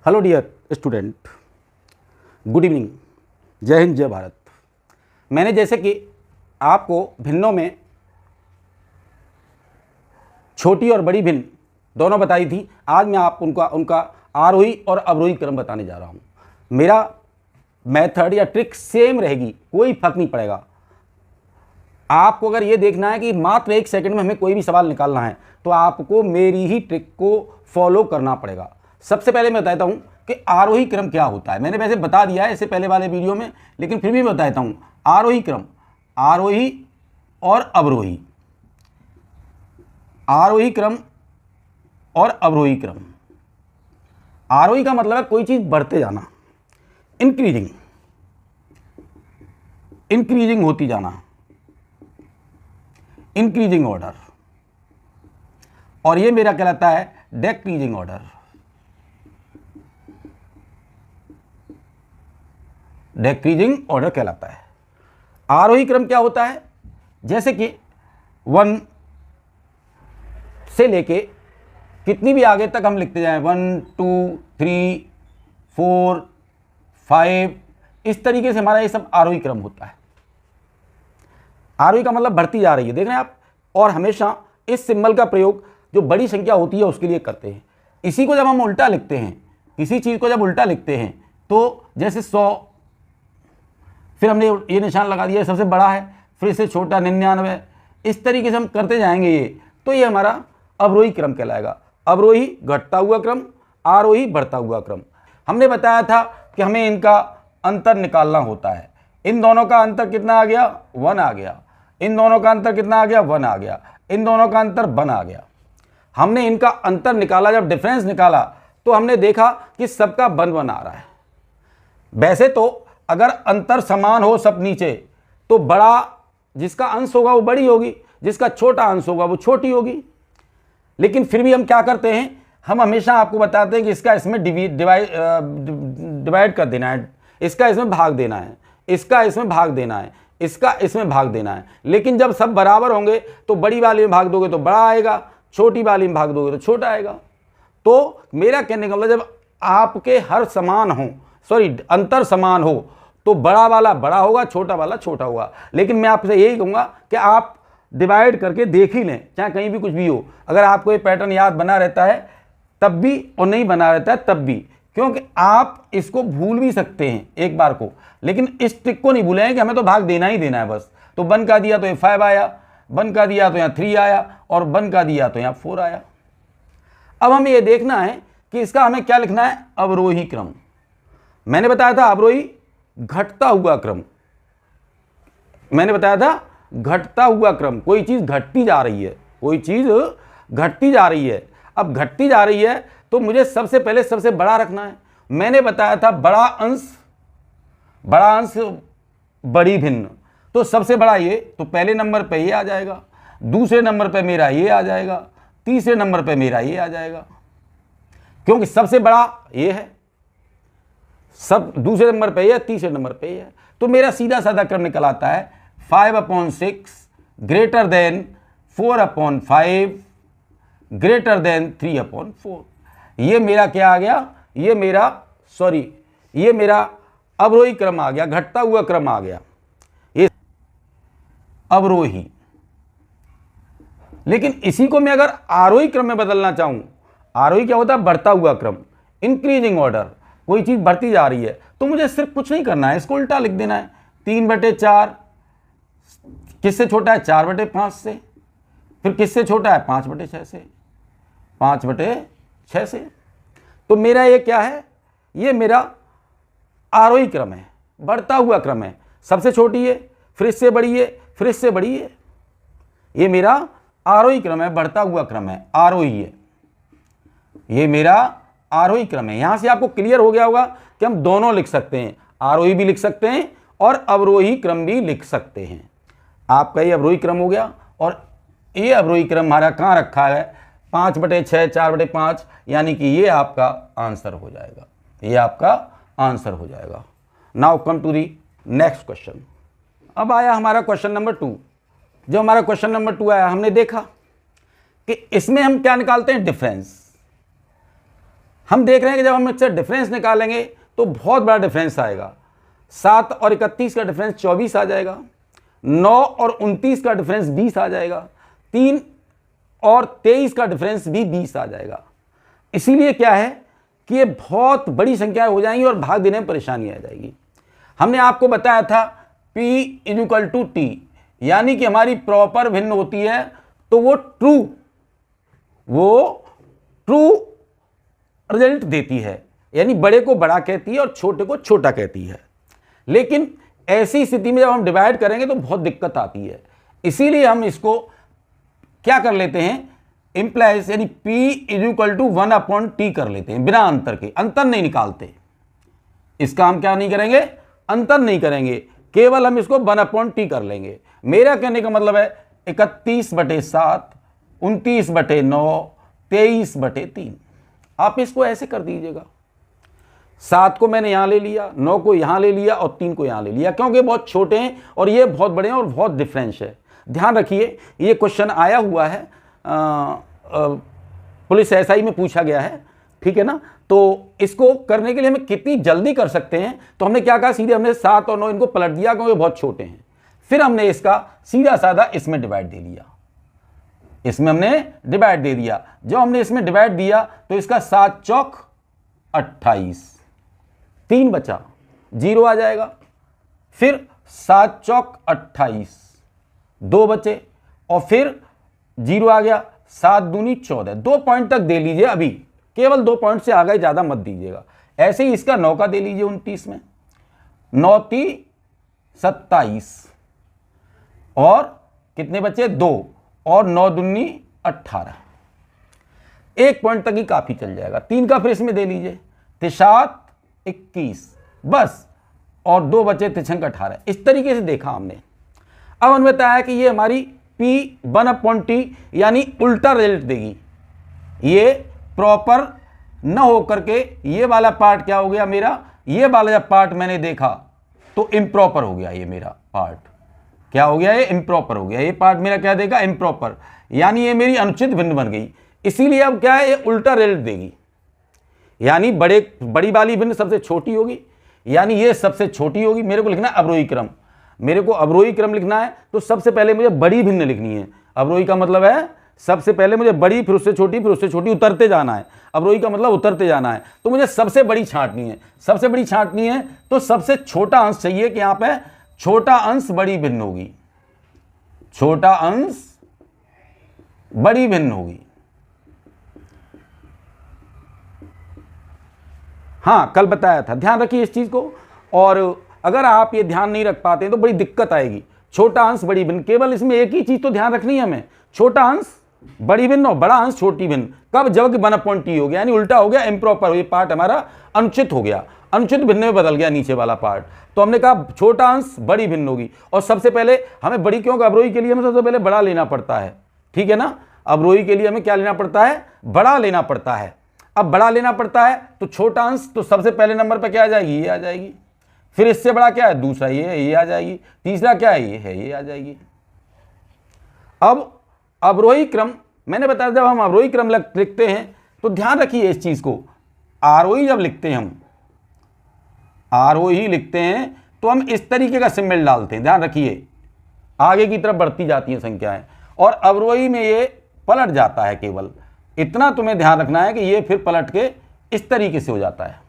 Hello dear student, good evening, जय हिंद जय भारत। मैंने जैसे कि आपको भिन्नों में छोटी और बड़ी भिन्न दोनों बताई थी, आज मैं आपको उनका आरोही और अवरोही क्रम बताने जा रहा हूँ। मेरा मेथड या ट्रिक सेम रहेगी, कोई फर्क नहीं पड़ेगा। आपको अगर ये देखना है कि मात्र 1 सेकंड में हमें कोई भी सवाल निकालना है तो आपको मेरी ही ट्रिक को फॉलो करना पड़ेगा। सबसे पहले मैं बताता हूं कि आरोही क्रम क्या होता है। मैंने वैसे बता दिया है इससे पहले वाले वीडियो में, लेकिन फिर भी बताता हूं। आरोही क्रम, आरोही और अवरोही, आरोही क्रम और अवरोही क्रम। आरोही का मतलब है कोई चीज बढ़ते जाना, इंक्रीजिंग, इंक्रीजिंग होती जाना, इंक्रीजिंग ऑर्डर। और ये मेरा कहलाता है डेक्रीजिंग ऑर्डर, डेक्रीजिंग ऑर्डर कहलाता है। आरोही क्रम क्या होता है? जैसे कि 1 से लेके कितनी भी आगे तक हम लिखते जाएं, 1 2 3 4 5, इस तरीके से हमारा ये सब आरोही क्रम होता है। आरोही का मतलब बढ़ती जा रही है, देख रहे हैं आप। और हमेशा इस सिंबल का प्रयोग जो बड़ी संख्या होती है उसके लिए करते हैं। इसी को जब हम उल्टा लिखते हैं, किसी चीज़ को जब उल्टा लिखते हैं तो जैसे 100, फिर हमने ये निशान लगा दिया सबसे बड़ा है, फिर इससे छोटा 99, इस तरीके से हम करते जाएंगे ये, तो ये हमारा अवरोही क्रम कहलाएगा। अवरोही घटता हुआ क्रम, आरोही बढ़ता हुआ क्रम। हमने बताया था कि हमें इनका अंतर निकालना होता है। इन दोनों का अंतर कितना आ गया? 1 आ गया। इन दोनों का अंतर कितना आ गया? 1 आ गया। इन दोनों का अंतर 1 आ गया। हमने इनका अंतर निकाला, जब डिफरेंस निकाला तो हमने देखा कि सबका 1 आ रहा है। वैसे तो अगर अंतर समान हो सब नीचे तो बड़ा जिसका अंश होगा वो बड़ी होगी, जिसका छोटा अंश होगा वो छोटी होगी। लेकिन फिर भी हम क्या करते हैं, हम हमेशा आपको बताते हैं कि इसका इसमें डिवाइड कर देना है, इसका इसमें भाग देना है, इसका इसमें भाग देना है, इसका इसमें भाग देना है। लेकिन जब सब बराबर होंगे तो बड़ी वाली में भाग दोगे तो बड़ा आएगा, छोटी वाली में भाग दोगे तो छोटा आएगा। तो मेरा कहने का मतलब जब आपके हर समान हो, अंतर समान हो तो बड़ा वाला बड़ा होगा, छोटा वाला छोटा होगा। लेकिन मैं आपसे यही कहूँगा कि आप डिवाइड करके देख ही लें, चाहे कहीं भी कुछ भी हो। अगर आपको ये पैटर्न याद बना रहता है तब भी और नहीं बना रहता है तब भी, क्योंकि आप इसको भूल भी सकते हैं एक बार को, लेकिन इस ट्रिक को नहीं भूलें कि हमें तो भाग देना ही देना है बस। तो 1 का दिया तो ये 5 आया, 1 का दिया तो यहाँ 3 आया, और 1 का दिया तो यहाँ 4 आया। अब हमें ये देखना है कि इसका हमें क्या लिखना है? अवरोही क्रम। मैंने बताया था अवरोही घटता हुआ क्रम, मैंने बताया था घटता हुआ क्रम। कोई चीज घटती जा रही है, कोई चीज घटती जा रही है। अब घटती जा रही है तो मुझे सबसे पहले सबसे बड़ा रखना है। मैंने बताया था बड़ा अंश बड़ी भिन्न, तो सबसे बड़ा ये, तो पहले नंबर पे ये आ जाएगा, दूसरे नंबर पे मेरा ये आ जाएगा, तीसरे नंबर पे मेरा ये आ जाएगा, क्योंकि सबसे बड़ा ये है, सब दूसरे नंबर पे ये, तीसरे नंबर पे ये है। तो मेरा सीधा साधा क्रम निकल आता है 5/6 ग्रेटर देन 4/5 ग्रेटर देन 3/4। ये मेरा क्या आ गया? ये मेरा अवरोही क्रम आ गया, घटता हुआ क्रम आ गया, ये अवरोही। लेकिन इसी को मैं अगर आरोही क्रम में बदलना चाहूं, आरोही क्या होता है? बढ़ता हुआ क्रम, इंक्रीजिंग ऑर्डर। कोई चीज बढ़ती जा रही है तो मुझे सिर्फ कुछ नहीं करना है, इसको उल्टा लिख देना है। 3/4 किससे छोटा है? 4/5 से। फिर किससे छोटा है? 5/6 से, 5/6 से। तो मेरा ये क्या है? ये मेरा आरोही क्रम है, बढ़ता हुआ क्रम है। सबसे छोटी है, फिर इससे बड़ी है, फिर इससे बड़ी है। ये मेरा आरोही क्रम है, बढ़ता हुआ क्रम है, आरोही है। ये मेरा आरोही क्रम है। यहां से आपको क्लियर हो गया होगा कि हम दोनों लिख सकते हैं, आरोही भी लिख सकते हैं और अवरोही क्रम भी लिख सकते हैं। आपका ये अवरोही क्रम हो गया, और ये अवरोही क्रम हमारा कहाँ रखा है? 5/6, 4/5, यानी कि ये आपका आंसर हो जाएगा, ये आपका आंसर हो जाएगा। Now come to the next question. अब आया हमारा क्वेश्चन नंबर 2। जब हमारा क्वेश्चन नंबर 2 आया, हमने देखा कि इसमें हम क्या निकालते हैं? डिफरेंस। हम देख रहे हैं कि जब हम इससे डिफरेंस निकालेंगे तो बहुत बड़ा डिफरेंस आएगा। 7 और 31 का डिफरेंस 24 आ जाएगा। 9 और 29 का डिफरेंस 20 आ जाएगा। 3 और 23 का डिफरेंस भी 20 आ जाएगा। इसीलिए क्या है कि ये बहुत बड़ी संख्याएं हो जाएंगी और भाग देने में परेशानी आ जाएगी। हमने आपको बताया था P = T, यानी कि हमारी प्रॉपर भिन्न होती है तो वो ट्रू रिजल्ट देती है, यानी बड़े को बड़ा कहती है और छोटे को छोटा कहती है। लेकिन ऐसी स्थिति में जब हम डिवाइड करेंगे तो बहुत दिक्कत आती है। इसीलिए हम इसको क्या कर लेते हैं, इंप्लाइज यानी P = 1/T कर लेते हैं बिना अंतर के। अंतर नहीं निकालते, इसका हम क्या नहीं करेंगे, अंतर नहीं करेंगे, केवल हम इसको 1/T कर लेंगे। मेरा कहने का मतलब है 31/7, 29/9, 23/3। आप इसको ऐसे कर दीजिएगा। 7 को मैंने यहां ले लिया, 9 को यहां ले लिया और 3 को यहां ले लिया, क्योंकि बहुत छोटे हैं और ये बहुत बड़े हैं और बहुत डिफरेंस है। ध्यान रखिए, ये क्वेश्चन आया हुआ है, पुलिस SI में पूछा गया है, ठीक है ना। तो इसको करने के लिए हमें कितनी जल्दी कर सकते हैं, तो हमने क्या कहा, सीधे हमने 7 और 9 इनको पलट दिया क्योंकि बहुत छोटे हैं। फिर हमने इसका सीधा साधा इसमें डिवाइड दे दिया, इसमें हमने डिवाइड दे दिया। जब हमने इसमें डिवाइड दिया तो इसका 7 चौक 28, 3 बचा, 0 आ जाएगा। फिर 7 चौक 28, 2 बचे और फिर 0 आ गया। 7 दूनी 14, 2 पॉइंट तक दे लीजिए, अभी केवल 2 पॉइंट से आगे ज़्यादा मत दीजिएगा। ऐसे ही इसका 9 का दे लीजिए 29 में, 9 × 27 और कितने बचे, 2 और 9 दूनी 18, 1 पॉइंट तक ही काफ़ी चल जाएगा। 3 का फिर इसमें दे लीजिए, 7 21 बस, और 2 बचे 3 18। इस तरीके से देखा हमने। अब हमने बताया कि ये हमारी P 1/T यानी उल्टा रिजल्ट देगी। ये प्रॉपर न हो करके ये वाला पार्ट क्या हो गया मेरा, ये वाला जब पार्ट मैंने देखा तो इम्प्रॉपर हो गया। ये मेरा पार्ट क्या हो गया, ये इम्प्रॉपर हो गया। ये पार्ट मेरा क्या देगा, इम्प्रॉपर, यानी ये मेरी अनुचित भिन्न बन गई। इसीलिए अब क्या है, ये उल्टा रिजल्ट देगी, यानी बड़ी वाली भिन्न सबसे छोटी होगी, यानी ये सबसे छोटी होगी। मेरे को लिखना है अवरोही क्रम, मेरे को अवरोही क्रम लिखना है तो सबसे पहले मुझे बड़ी भिन्न लिखनी है। अवरोही का मतलब है सबसे पहले मुझे बड़ी, फिर उससे छोटी, फिर उससे छोटी, उतरते जाना है। अवरोही का मतलब उतरते जाना है, तो मुझे सबसे बड़ी छांटनी है। सबसे बड़ी छांटनी है तो सबसे छोटा अंश चाहिए कि यहाँ पे छोटा अंश बड़ी भिन्न होगी, छोटा अंश बड़ी भिन्न होगी। हाँ, कल बताया था, ध्यान रखिए इस चीज को। और अगर आप ये ध्यान नहीं रख पाते हैं तो बड़ी दिक्कत आएगी। छोटा अंश बड़ी भिन्न, केवल इसमें एक ही चीज तो ध्यान रखनी है हमें, छोटा अंश बड़ी भिन्न और बड़ा अंश छोटी भिन्न। कब, जब 1/T हो गया, यानी उल्टा हो गया, इम्प्रॉपर, ये पार्ट हमारा अनुचित हो गया, अनुचित भिन्न में बदल गया नीचे वाला पार्ट। तो हमने कहा छोटा अंश बड़ी भिन्न होगी। और सबसे पहले हमें बड़ी, क्योंकि अवरोही के लिए हमें सबसे पहले बड़ा लेना पड़ता है, ठीक है ना। अवरोही के लिए हमें क्या लेना पड़ता है, बड़ा लेना पड़ता है। अब बड़ा लेना पड़ता है तो छोटा अंश तो सबसे पहले नंबर पर क्या आ जाएगी, ये आ जाएगी। फिर इससे बड़ा क्या है, दूसरा ये आ जाएगी। तीसरा क्या है, ये आ जाएगी। अब अवरोही क्रम मैंने बताया, जब हम अवरोही क्रम लिखते हैं तो ध्यान रखिए इस चीज को। आरोही जब लिखते हैं, हम आरोही लिखते हैं तो हम इस तरीके का सिंबल डालते हैं, ध्यान रखिए। आगे की तरफ बढ़ती जाती हैं संख्याएं, और अवरोही में ये पलट जाता है। केवल इतना तुम्हें ध्यान रखना है कि ये फिर पलट के इस तरीके से हो जाता है।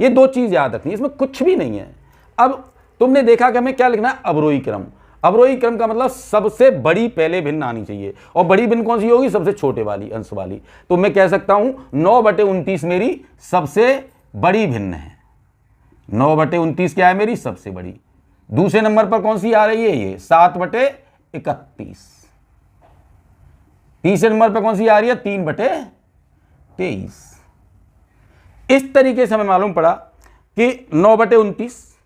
ये 2 चीज याद रखनी है, इसमें कुछ भी नहीं है। अब तुमने देखा कि हमें क्या लिखना है, अवरोही क्रम। अवरोही क्रम का मतलब सबसे बड़ी पहले भिन्न आनी चाहिए, और बड़ी भिन्न कौन सी होगी, सबसे छोटे वाली, अंश वाली। तो मैं कह सकता हूं 9/29 मेरी सबसे बड़ी भिन्न है। 9/29 क्या है, मेरी सबसे बड़ी। दूसरे नंबर पर कौन सी आ रही है, ये 7/31। तीसरे नंबर पर कौन सी आ रही है, 3/23। इस तरीके से हमें मालूम पड़ा कि 9/29,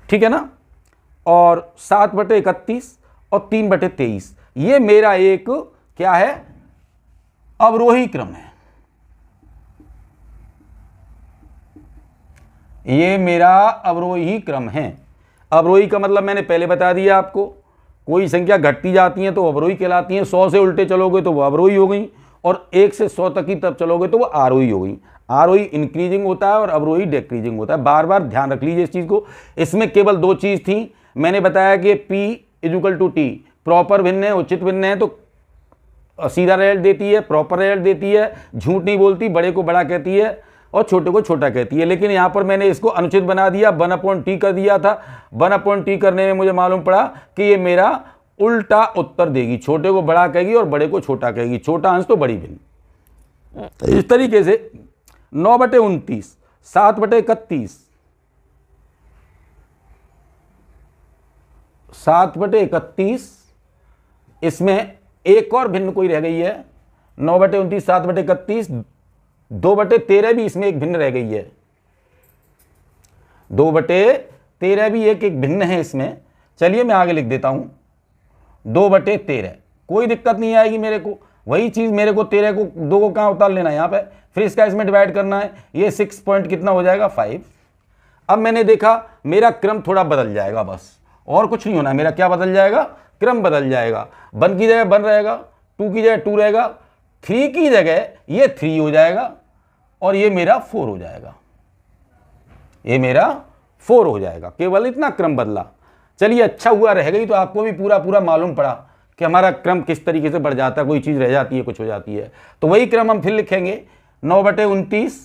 ठीक है ना, और 7/31 और 3/23, ये मेरा एक क्या है, अवरोही क्रम है। ये मेरा अवरोही क्रम है। अवरोही का मतलब मैंने पहले बता दिया आपको, कोई संख्या घटती जाती है तो अवरोही कहलाती है। 100 से उल्टे चलोगे तो वो अवरोही हो गई, और 1 से 100 तक की तरफ चलोगे तो वो आरोही हो गई। आरोही इंक्रीजिंग होता है और अवरोही डिक्रीजिंग होता है। बार बार ध्यान रख लीजिए इस चीज़ को। इसमें केवल 2 चीज़ थी, मैंने बताया कि P=T, प्रॉपर भिन्न है, उचित भिन्न है तो सीधा रिजल्ट देती है, प्रॉपर रिजल्ट देती है, झूठ नहीं बोलती, बड़े को बड़ा कहती है और छोटे को छोटा कहती है। लेकिन यहाँ पर मैंने इसको अनुचित बना दिया, 1/T कर दिया था। 1/T करने में मुझे मालूम पड़ा कि ये मेरा उल्टा उत्तर देगी, छोटे को बड़ा कहेगी और बड़े को छोटा कहेगी, छोटा अंश तो बड़ी भिन्न। इस तरीके से 9/29, 7/31, 7/31, इसमें एक और भिन्न कोई रह गई है, 9/29, 7/31, 2/13 भी इसमें एक भिन्न रह गई है, 2/13 भी एक भिन्न है इसमें। चलिए मैं आगे लिख देता हूं 2/13, कोई दिक्कत नहीं आएगी मेरे को। वही चीज मेरे को 13 को 2 को कहां उतार लेना है यहाँ पे, फिर इसका इसमें डिवाइड करना है। ये 6 पॉइंट कितना हो जाएगा 5। अब मैंने देखा मेरा क्रम थोड़ा बदल जाएगा, बस और कुछ नहीं होना। मेरा क्या बदल जाएगा, क्रम बदल जाएगा। 1 की जगह 1 रहेगा, 2 की जगह 2 रहेगा, 3 की जगह ये 3 हो जाएगा और ये मेरा 4 हो जाएगा, ये मेरा 4 हो जाएगा। केवल इतना क्रम बदला। चलिए अच्छा हुआ रह गई तो आपको भी पूरा पूरा मालूम पड़ा कि हमारा क्रम किस तरीके से बढ़ जाता है, कोई चीज़ रह जाती है, कुछ हो जाती है। तो वही क्रम हम फिर लिखेंगे 9/29,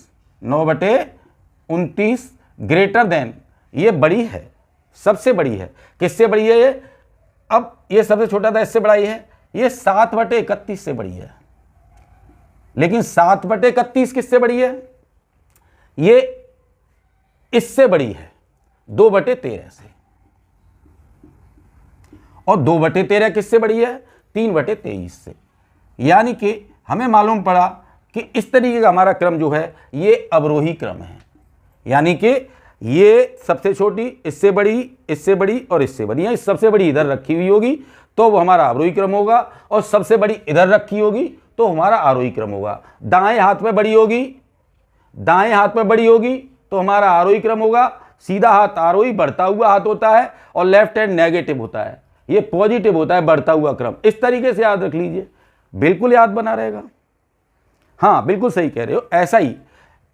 9/29 ग्रेटर देन, ये बड़ी है, सबसे बड़ी है। किससे बड़ी है ये, अब ये सबसे छोटा था, इससे बड़ा है, ये 7/31 से बड़ी है। लेकिन 7/31 किससे बड़ी है, ये इससे बड़ी है 2/13 से। और 2/13 किससे बड़ी है, 3/23 से। यानी कि हमें मालूम पड़ा कि इस तरीके का हमारा क्रम जो है ये अवरोही क्रम है। यानी कि ये सबसे छोटी, इससे बड़ी और इससे बड़ी है। सबसे बड़ी इधर रखी हुई होगी तो वो हमारा अवरोही क्रम होगा, और सबसे बड़ी इधर रखी होगी तो हमारा आरोही क्रम होगा। दाएं हाथ में बड़ी होगी, दाएं हाथ में बड़ी होगी तो हमारा आरोही क्रम होगा। सीधा हाथ आरोही बढ़ता हुआ हाथ होता है और लेफ्ट हैंड नेगेटिव होता है, ये पॉजिटिव होता है बढ़ता हुआ क्रम। इस तरीके से याद रख लीजिए, बिल्कुल याद बना रहेगा। हाँ बिल्कुल सही कह रहे हो,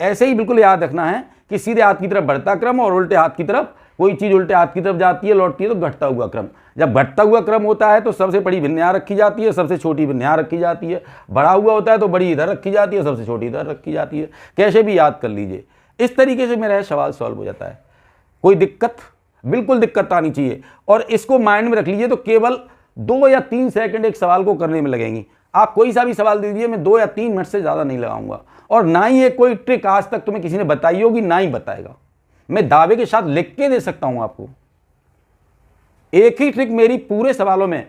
ऐसे ही बिल्कुल याद रखना है कि सीधे हाथ की तरफ बढ़ता क्रम और उल्टे हाथ की तरफ, कोई चीज उल्टे हाथ की तरफ जाती है लौटती है तो घटता हुआ क्रम। जब घटता हुआ क्रम होता है तो सबसे बड़ी भिन्न यहाँ रखी जाती है, सबसे छोटी भिन्न यहाँ रखी जाती है। बढ़ा हुआ होता है तो बड़ी इधर रखी जाती है, सबसे छोटी इधर रखी जाती है। कैसे भी याद कर लीजिए। इस तरीके से मेरा सवाल सॉल्व हो जाता है। कोई दिक्कत, बिल्कुल दिक्कत आनी चाहिए। और इसको माइंड में रख लीजिए तो केवल 2 या 3 सेकंड एक सवाल को करने में लगेंगी। आप कोई सा भी सवाल दे दीजिए, मैं 2 या 3 मिनट से ज़्यादा नहीं लगाऊंगा। और ना ही ये कोई ट्रिक आज तक तुम्हें किसी ने बताई होगी, ना ही बताएगा। मैं दावे के साथ लिख के दे सकता हूं आपको। एक ही ट्रिक मेरी पूरे सवालों में,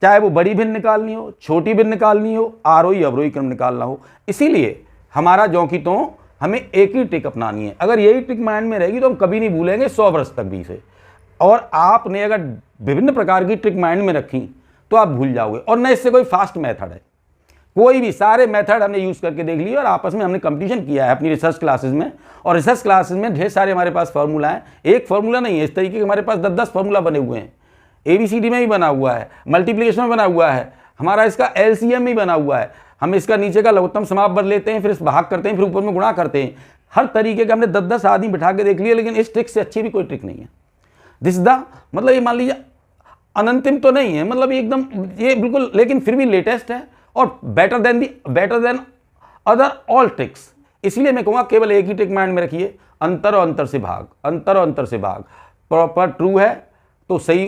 चाहे वो बड़ी भिन्न निकालनी हो, छोटी भिन्न निकालनी हो, आरोही अवरोही क्रम निकालना हो। इसीलिए हमारा ज्यों तो हमें एक ही ट्रिक अपनानी है। अगर यही ट्रिक माइंड में रहेगी तो हम कभी नहीं भूलेंगे 100 वर्ष तक भी इसे। और आपने अगर विभिन्न प्रकार की ट्रिक माइंड में रखी तो आप भूल जाओगे। और न इससे कोई फास्ट मेथड है, कोई भी, सारे मेथड हमने यूज करके देख लिए और आपस में हमने कंपटीशन किया है अपनी रिसर्च क्लासेस में। और रिसर्च क्लासेस में ढेर सारे हमारे पास फार्मूला हैं। एक फार्मूला नहीं है, इस तरीके के हमारे पास 10-10 फार्मूला बने हुए हैं। ABCD में भी बना हुआ है, मल्टीप्लिकेशन में बना हुआ है, हमारा इसका LCM में बना हुआ है। हम इसका नीचे का लघुत्तम समाप्त बदल लेते हैं, फिर इस भाग करते हैं, फिर ऊपर में गुणा करते हैं। हर तरीके का हमने 10-10 आदमी बिठा के देख लिए, लेकिन इस ट्रिक से अच्छी भी कोई ट्रिक नहीं है। दिस द मतलब ये मान लीजिए अनंतिम तो नहीं है, मतलब एकदम ये बिल्कुल, लेकिन फिर भी लेटेस्ट है और better than other all tricks. इसलिए मैं कहूँगा केवल एक ही ट्रिक माइंड में रखिए, अंतर और अंतर से भाग, अंतर और अंतर से भाग। प्रॉपर ट्रू है तो सही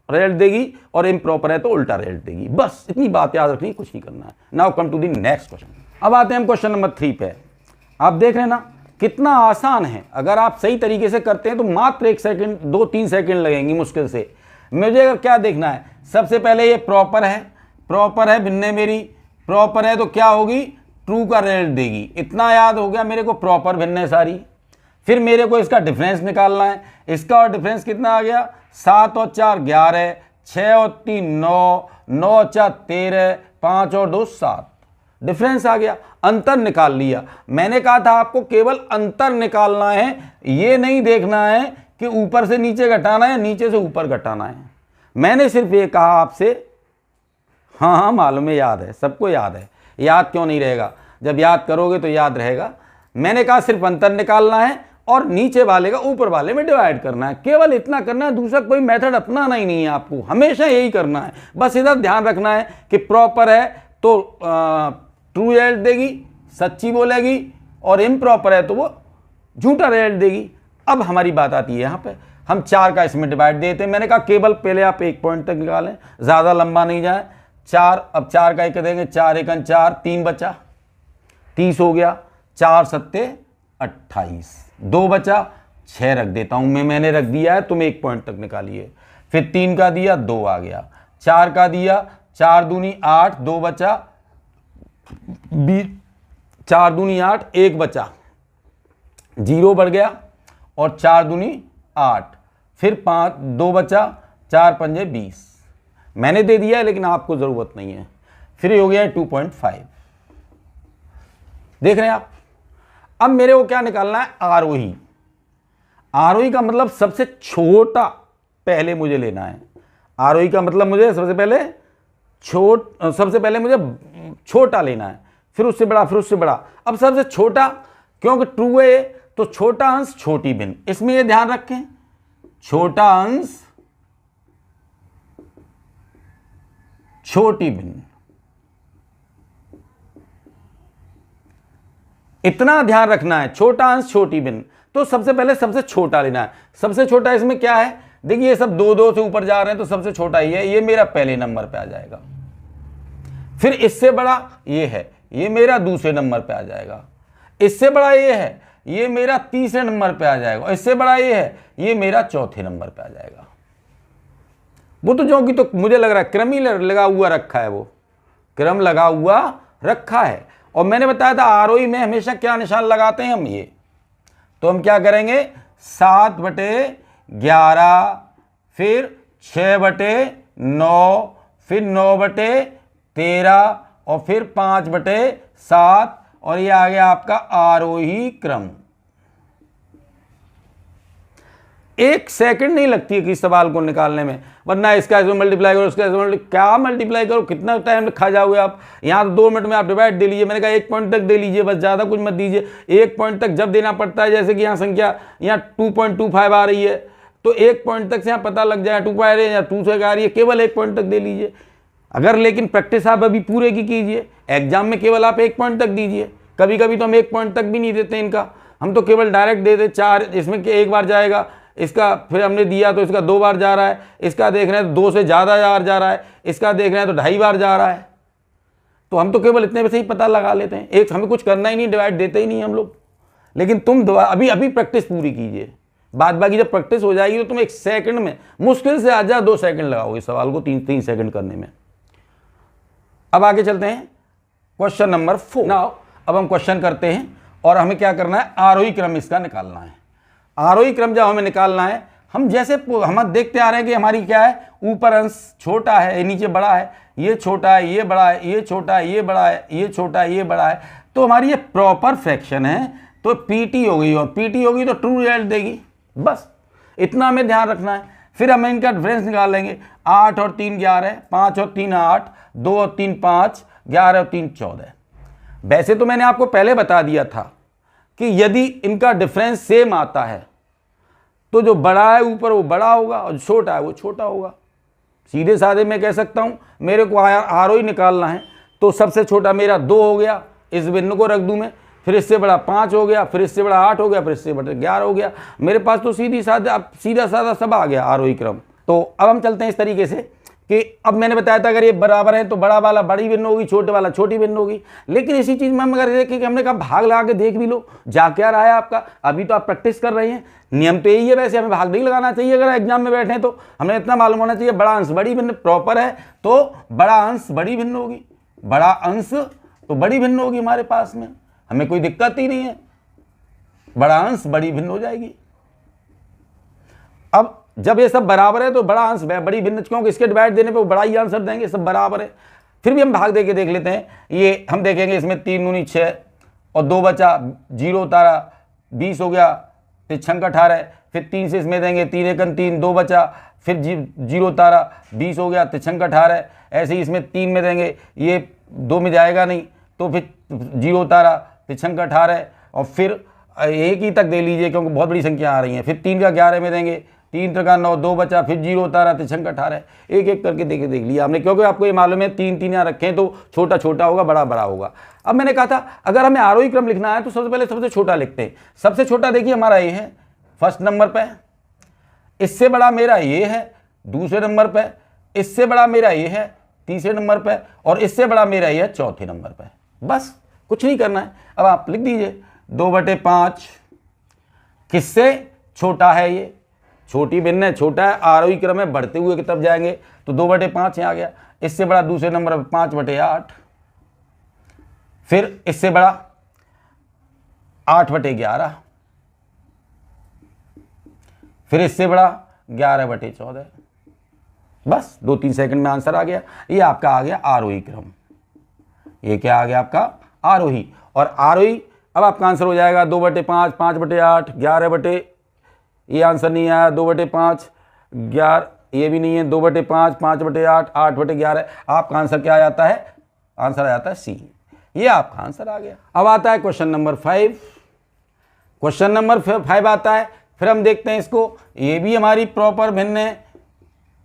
रिजल्ट देगी और इम्प्रॉपर है तो उल्टा रिजल्ट देगी। बस इतनी बात याद रखनी, कुछ नहीं करना है। Now come to the next question. अब आते हैं हम क्वेश्चन नंबर 3 पे। आप देख रहे हैं ना कितना आसान है। अगर आप सही तरीके से करते हैं तो मात्र 1 सेकंड 2-3 सेकंड लगेंगी मुश्किल से। मुझे अगर क्या देखना है, सबसे पहले ये प्रॉपर है, भिन्ने मेरी प्रॉपर है तो क्या होगी, ट्रू का रिजल्ट देगी। इतना याद हो गया मेरे को, प्रॉपर भिन्न सारी। फिर मेरे को इसका डिफरेंस निकालना है। इसका और डिफरेंस कितना आ गया, 7 और 4 11, 6 और 3 9, 9 और 4 13, 5 और 2 7। डिफरेंस आ गया, अंतर निकाल लिया। मैंने कहा था आपको केवल अंतर निकालना है, ये नहीं देखना है कि ऊपर से नीचे घटाना है, नीचे से ऊपर घटाना है। मैंने सिर्फ ये कहा आपसे, हाँ मालूम है, याद है, सबको याद है याद क्यों नहीं रहेगा? जब याद करोगे तो याद रहेगा। मैंने कहा सिर्फ अंतर निकालना है और नीचे वाले का ऊपर वाले में डिवाइड करना है, केवल इतना करना है। दूसरा कोई मेथड अपनाना ही नहीं है आपको, हमेशा यही करना है। बस इधर ध्यान रखना है कि प्रॉपर है तो ट्रू रिजल्ट देगी, सच्ची बोलेगी, और इम्प्रॉपर है तो वो झूठा रिजल्ट देगी। अब हमारी बात आती है यहाँ पे, हम 4 का इसमें डिवाइड देते हैं। मैंने कहा केवल पहले आप 1 पॉइंट तक निकालें, ज़्यादा लंबा नहीं जाए। 4, अब 4 का 1 देंगे, 4 1 4, 3 बचा, 30 हो गया। 4 सत्ते 28, 2 बचा, 6 रख देता हूँ मैंने रख दिया है, तुम 1 पॉइंट तक निकालिए। फिर 3 का दिया, 2 आ गया। 4 का दिया, 4 दूनी 8, 2 बचा, 4 दूनी 8, 1 बचा, 0 बढ़ गया, और 4 दूनी 8, फिर 5, 2 बचा, 4 पंजे 20। मैंने दे दिया है लेकिन आपको ज़रूरत नहीं है। फिर ये हो गया 2.5। देख रहे हैं आप? अब मेरे को क्या निकालना है? आरोही। आरोही का मतलब सबसे छोटा पहले मुझे लेना है। आरोही का मतलब मुझे सबसे पहले मुझे छोटा लेना है, फिर उससे बड़ा, फिर उससे बड़ा। अब सबसे छोटा, क्योंकि ट्रू है तो छोटा अंश छोटी भिन्न, इसमें ये ध्यान रखें, छोटा अंश छोटी भिन्न, इतना ध्यान रखना है। छोटा अंश छोटी भिन्न, तो सबसे पहले सबसे छोटा लेना है। सबसे छोटा इसमें क्या है? देखिए ये सब 2 2 से ऊपर जा रहे हैं तो सबसे छोटा ही है, ये मेरा पहले नंबर पे आ जाएगा। फिर इससे बड़ा ये है, ये मेरा दूसरे नंबर पे आ जाएगा। इससे बड़ा ये है, ये मेरा तीसरे नंबर पे आ जाएगा। इससे बड़ा ये है, ये मेरा चौथे नंबर पे आ जाएगा। वो तो जो कि तो मुझे लग रहा है क्रम ही लगा हुआ रखा है, वो क्रम लगा हुआ रखा है। और मैंने बताया था आरोही में हमेशा क्या निशान लगाते हैं हम, ये। तो हम क्या करेंगे? 7/11, फिर 6/9, फिर 9/13, और फिर 5/7, और ये आ गया आपका आरोही क्रम। 1 सेकंड नहीं लगती है किसी सवाल को निकालने में, वरना इसका इसमें मल्टीप्लाई करो, उसका इसमें क्या मल्टीप्लाई करो, कितना टाइम खा जाओगे आप। यहाँ तो 2 मिनट में आप डिवाइड दे लीजिए। मैंने कहा 1 पॉइंट तक दे लीजिए, बस ज़्यादा कुछ मत दीजिए। 1 पॉइंट तक जब देना पड़ता है, जैसे कि यहाँ संख्या यहाँ 2.25 आ रही है, तो 1 पॉइंट तक से यहाँ पता लग जाए 2 आ रही है या 2 से आ रही है, केवल 1 पॉइंट तक दे लीजिए। अगर लेकिन प्रैक्टिस आप अभी पूरे की कीजिए, एग्जाम में केवल आप 1 पॉइंट तक दीजिए। कभी कभी तो हम 1 पॉइंट तक भी नहीं देते इनका, हम तो केवल डायरेक्ट दे दे 4, इसमें 1 बार जाएगा, इसका फिर हमने दिया तो इसका 2 बार जा रहा है, इसका देख रहे हैं तो 2 से ज़्यादा बार जा रहा है, इसका देख रहे हैं तो 2.5 बार जा रहा है। तो हम तो केवल इतने में से ही पता लगा लेते हैं, एक हमें कुछ करना ही नहीं, डिवाइड देते ही नहीं हम लोग। लेकिन तुम अभी प्रैक्टिस पूरी कीजिए, बाद बाकी जब प्रैक्टिस हो जाएगी तो तुम 1 सेकंड में मुश्किल से आ 2 सेकंड लगाओगे सवाल को 3 सेकंड करने में। अब आगे चलते हैं क्वेश्चन नंबर 4। नाउ अब हम क्वेश्चन करते हैं और हमें क्या करना है? आरोही क्रम इसका निकालना है। आरोही क्रम जब हमें निकालना है, हम जैसे हम देखते आ रहे हैं कि हमारी क्या है, ऊपर अंश छोटा है, नीचे बड़ा है, ये छोटा है, ये बड़ा है, ये छोटा है, ये बड़ा है, ये छोटा है, ये बड़ा है। तो हमारी ये प्रॉपर फ्रैक्शन है, तो पीटी हो गई, और पीटी होगी तो ट्रू रिजल्ट देगी। बस इतना हमें ध्यान रखना है। फिर हम इनका डिफरेंस निकाल लेंगे। 8 और 3 11, 5 और 3 8, 2 और 3 5, 11 और 3 14। वैसे तो मैंने आपको पहले बता दिया था कि यदि इनका डिफरेंस सेम आता है तो जो बड़ा है ऊपर वो बड़ा होगा और जो छोटा है वो छोटा होगा। सीधे साधे मैं कह सकता हूँ, मेरे को आरोही निकालना है तो सबसे छोटा मेरा 2 हो गया, इस बिंदु को रख दूँ मैं, फिर इससे बड़ा 5 हो गया, फिर इससे बड़ा 8 हो गया, फिर इससे बड़ा 11 हो गया। मेरे पास तो सीधा साधा सब आ गया आरोही क्रम। तो अब हम चलते हैं इस तरीके से कि अब मैंने बताया था अगर ये बराबर है तो बड़ा वाला बड़ी भिन्न होगी, छोटे वाला छोटी भिन्न होगी। लेकिन इसी चीज़ में हम अगर देखें कि हमने कहा भाग लगा के देख भी लो, जा क्या रहा है आपका। अभी तो आप प्रैक्टिस कर रहे हैं, नियम तो यही है। वैसे हमें भाग नहीं लगाना चाहिए, अगर एग्जाम में बैठे तो हमें इतना मालूम होना चाहिए बड़ा अंश बड़ी भिन्न प्रॉपर है तो बड़ा अंश बड़ी भिन्न होगी, बड़ा अंश तो बड़ी भिन्न होगी हमारे पास में, हमें कोई दिक्कत ही नहीं है, बड़ा अंश बड़ी भिन्न हो जाएगी। अब जब ये सब बराबर है तो बड़ा अंश बड़ी भिन्न, क्योंकि इसके डिवाइड देने पे वो बड़ा ही आंसर देंगे, सब बराबर है। फिर भी हम भाग दे के देख लेते हैं। ये हम देखेंगे इसमें 3 दूनी 6 और 2 बचा, 0 उतारा 20 हो गया, फिर 6 18, फिर 3 से इसमें देंगे 3 1 3, 2 बचा, फिर 0 उतारा 20 हो गया, 6 18। ऐसे ही इसमें 3 में देंगे, ये 2 में जाएगा नहीं, तो फिर 0 उतारा, तिरछंक 18 और फिर 1 ही तक दे लीजिए क्योंकि बहुत बड़ी संख्या आ रही हैं। फिर 3 का 11 में देंगे, 3 का 9, 2 बचा, फिर 0 उतारा, तिरछंक 18, एक एक करके देख लिया हमने, क्योंकि आपको ये मालूम है 3 3 यहाँ रखें तो छोटा छोटा होगा, बड़ा बड़ा होगा। अब मैंने कहा था अगर हमें आरोही क्रम लिखना है तो सबसे पहले सबसे छोटा लिखते हैं। सबसे छोटा देखिए हमारा ये है फर्स्ट नंबर पे, इससे बड़ा मेरा ये है दूसरे नंबर पे, इससे बड़ा मेरा ये है तीसरे नंबर पे, और इससे बड़ा मेरा ये है चौथे नंबर पे। बस कुछ नहीं करना है। अब आप लिख दीजिए 2/5 किससे छोटा है, ये छोटी भिन्न है, छोटा है, आरोही क्रम में बढ़ते हुए की तरफ जाएंगे तो 2/5 यहाँ आ गया। इससे बड़ा दूसरे नंबर पर 5/8, फिर इससे बड़ा 8/11, फिर इससे बड़ा 11/14। बस 2-3 सेकंड में आंसर आ गया। ये आपका आ गया आरोही क्रम। ये क्या आ गया आपका आरोही। और आरोही अब आपका आंसर हो जाएगा 2/5, 5/8, 11 ये आंसर नहीं आया, 2/5, 11 ये भी नहीं है, 2/5, 5/8, 8/11। आपका आंसर क्या आ जाता है? आंसर आ जाता है सी। ये आपका आंसर आ गया। अब आता है क्वेश्चन नंबर 5। क्वेश्चन नंबर 5 आता है, फिर हम देखते हैं इसको। ये भी हमारी प्रॉपर भिन्न है,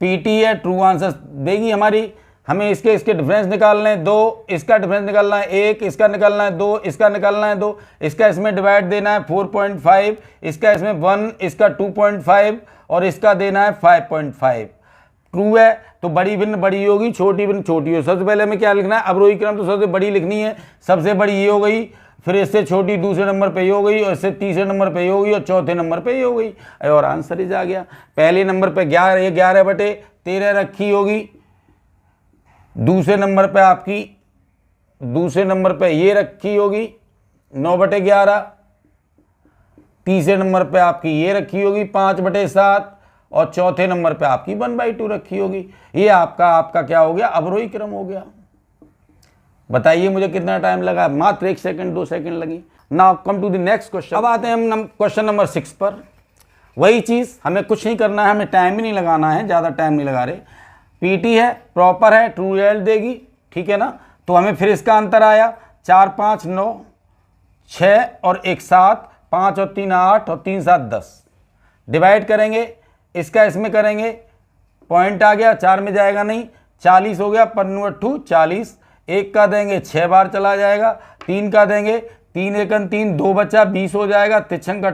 पीटी है, ट्रू आंसर देगी हमारी। हमें इसके डिफरेंस निकालने हैं, 2 इसका डिफरेंस निकालना है, 1 इसका निकालना है, 2 इसका निकालना है, 2 इसका इसमें डिवाइड देना है 4.5, इसका इसमें 1, इसका 2.5 और इसका देना है 5.5। ट्रू है तो बड़ी भिन्न बड़ी होगी, छोटी भिन्न छोटी होगी। सबसे पहले हमें क्या लिखना है? अवरोही क्रम तो सबसे बड़ी लिखनी है, सबसे बड़ी ये हो गई, फिर इससे छोटी दूसरे नंबर पे ये हो गई, और इससे तीसरे नंबर पे ये हो गई, और चौथे नंबर पे ये हो गई, और आंसर इज आ गया। पहले नंबर पे 11/13 रखी होगी, दूसरे नंबर पे आपकी दूसरे नंबर पे ये रखी होगी 9/11, तीसरे नंबर पे आपकी ये रखी होगी 5/7, और चौथे नंबर पे आपकी 1/2 रखी होगी। ये आपका क्या हो गया? अवरोही क्रम हो गया। बताइए मुझे कितना टाइम लगा? मात्र 1 सेकंड 2 सेकंड लगी। Now come to the next question. अब आते हैं हम क्वेश्चन नंबर 6 पर। वही चीज़, हमें कुछ नहीं करना है, हमें टाइम भी नहीं लगाना है, ज़्यादा टाइम नहीं लगा रहे। पीटी है, प्रॉपर है, ट्रू रिजल्ट देगी, ठीक है ना। तो हमें फिर इसका अंतर आया 4 5 9 6 और 1 7, 5 और 3 8 और 3 7 10। डिवाइड करेंगे, इसका इसमें करेंगे, पॉइंट आ गया, 4 में जाएगा नहीं, 40 हो गया, 5 40। 1 का देंगे 6 बार चला जाएगा, 3 का देंगे 3 1 3, 2 बचा 20 हो जाएगा, तिरछंक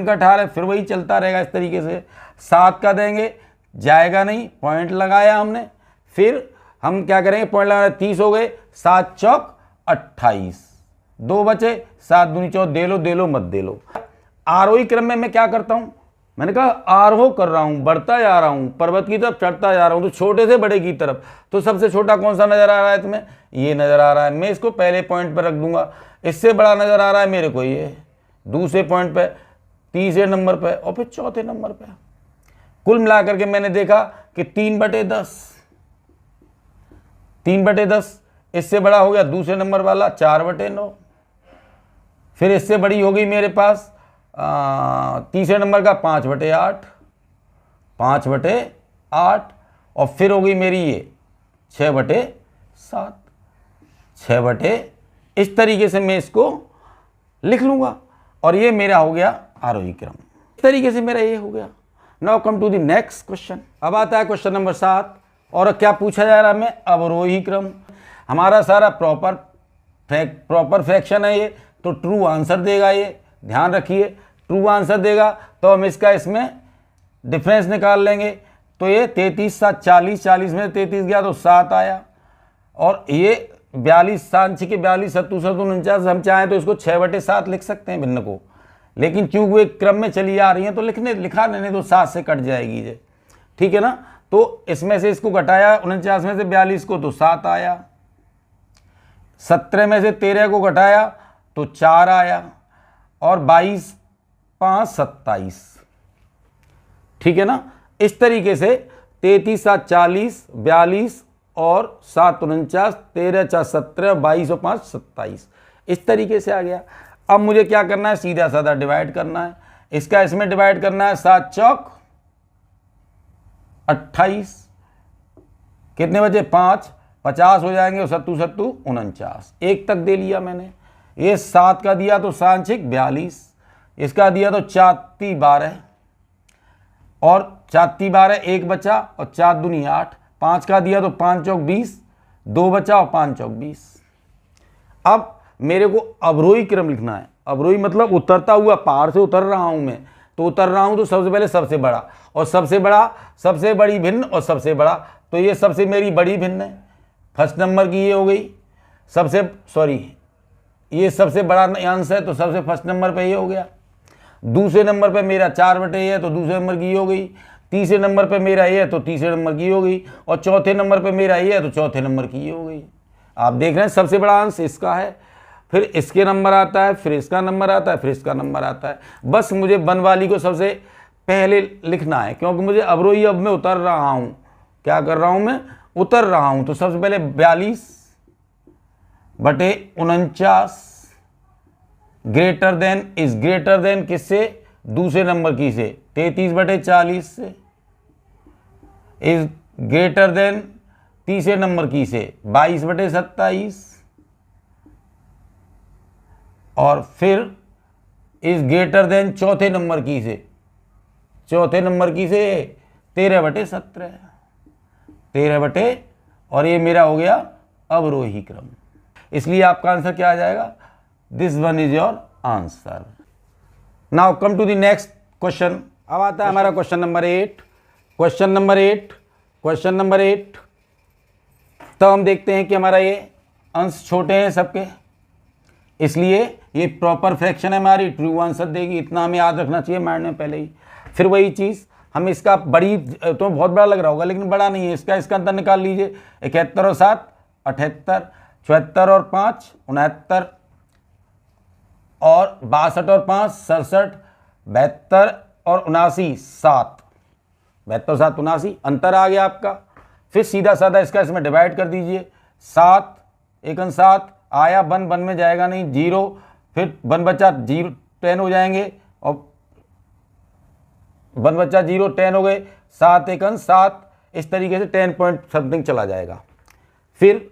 18, फिर वही चलता रहेगा इस तरीके से। 7 का देंगे, जाएगा नहीं, पॉइंट लगाया हमने, फिर हम क्या करेंगे? पॉइंट लगाना, 30 हो गए, 7 चौक 28, 2 बचे, 7 दूनी 14, दे लो मत दे लो। आरोही क्रम में मैं क्या करता हूँ? मैंने कहा आरोह कर रहा हूँ, बढ़ता जा रहा हूँ, पर्वत की तरफ चढ़ता जा रहा हूँ, तो छोटे से बड़े की तरफ। तो सबसे छोटा कौन सा नजर आ रहा है तुम्हें? ये नजर आ रहा है, मैं इसको पहले पॉइंट पर रख दूंगा। इससे बड़ा नजर आ रहा है मेरे को ये दूसरे पॉइंट पे, तीसरे नंबर पे, और फिर चौथे नंबर पे। कुल मिलाकर के मैंने देखा कि 3/10, 3/10। इससे बड़ा हो गया दूसरे नंबर वाला 4/9, फिर इससे बड़ी हो गई मेरे पास तीसरे नंबर का 5/8, 5/8, और फिर हो गई मेरी ये 6/7, 6/, इस तरीके से मैं इसको लिख लूँगा, और ये मेरा हो गया आरोही क्रम। इस तरीके से मेरा ये हो गया। Now come to the next question. अब आता है क्वेश्चन नंबर 7, और क्या पूछा जा रहा है हमें? अवरोही क्रम। हमारा सारा प्रॉपर फ्रैक्शन है ये, तो ट्रू आंसर देगा ये, ध्यान रखिए, ट्रू आंसर देगा। तो हम इसका इसमें डिफरेंस निकाल लेंगे, तो ये 33 7 40, 40 में 33 गया तो 7 आया, और ये 42 7 6 42 77 49, हम चाहें तो इसको 6/7 लिख सकते हैं भिन्न को, लेकिन क्योंकि वे क्रम में चली आ रही हैं तो लिखा नहीं तो 7 से कट जाएगी ये, ठीक है ना। तो इसमें से इसको घटाया, 49 में से 42 को तो 7 आया, 17 में से 13 को घटाया तो 4 आया, और 22 5 27, ठीक है ना। इस तरीके से 33 7 40, 42 और 7 49, 13 4 17, 22 और 5 27, इस तरीके से आ गया। अब मुझे क्या करना है? सीधा साधा डिवाइड करना है, इसका इसमें डिवाइड करना है, 7 चौक 28, कितने बचे? 5, 50 हो जाएंगे और सत्तू सत्तू 49, 1 तक दे लिया मैंने। ये 7 का दिया तो सांचिक 42, इसका दिया तो 4 12 और 4 12, 1 बचा और 4 दूनी 8, 5 का दिया तो 5 चौक 20, 2 बचा और 5 चौक 20। अब मेरे को अवरोही क्रम लिखना है। अवरोही मतलब उतरता हुआ, पहाड़ से उतर रहा हूं मैं, तो उतर रहा हूं तो सबसे पहले सबसे बड़ा, और सबसे बड़ा, सबसे बड़ी भिन्न और सबसे बड़ा, तो ये सबसे मेरी बड़ी भिन्न है, फर्स्ट नंबर की ये हो गई। ये सबसे बड़ा अंश है तो सबसे फर्स्ट नंबर पे ये हो गया। दूसरे नंबर पे मेरा 4/a है तो दूसरे नंबर की ये हो गई। तीसरे नंबर पे मेरा ये है तो तीसरे नंबर की ये हो गई, और चौथे नंबर पे मेरा ये है तो चौथे नंबर की ये हो गई। आप देख रहे हैं सबसे बड़ा अंश इसका है, फिर इसके नंबर आता है, फिर इसका नंबर आता है, फिर इसका नंबर आता है। बस मुझे वन वाली को सबसे पहले लिखना है, क्योंकि मुझे अवरोही अब मैं उतर रहा हूं। क्या कर रहा हूं मैं? उतर रहा हूं। तो सबसे पहले 42/49 ग्रेटर देन किससे? दूसरे नंबर की से। 33/40 से इज ग्रेटर देन तीसरे नंबर की से 22/27, और फिर इज ग्रेटर देन चौथे नंबर की से 13/17, 13 और ये मेरा हो गया अवरोही क्रम। इसलिए आपका आंसर क्या आ जाएगा? This one is your answer. Now come to the next question. अब आता है हमारा क्वेश्चन नंबर 8। क्वेश्चन नंबर 8 तो हम देखते हैं कि हमारा ये अंश छोटे हैं सबके, इसलिए ये प्रॉपर फ्रैक्शन है हमारी, ट्रू आंसर देगी। इतना हमें याद रखना चाहिए माइंड में पहले ही। फिर वही चीज़ हम इसका बड़ी, तो बहुत बड़ा लग रहा होगा लेकिन बड़ा नहीं है, इसका अंतर निकाल लीजिए। 71 और 7 78, 74 और 5 69, और 62 और 5 67, 72 और 79 7, 72 7 79 अंतर आ गया आपका। फिर सीधा साधा इसका इसमें डिवाइड कर दीजिए। 7 1 7 आया, 1 में जाएगा नहीं, 0, फिर 1 बचा 0 10 हो जाएंगे, और 1 बचा 0 10 हो गए, 7 1 7, इस तरीके से 10 पॉइंट समथिंग चला जाएगा। फिर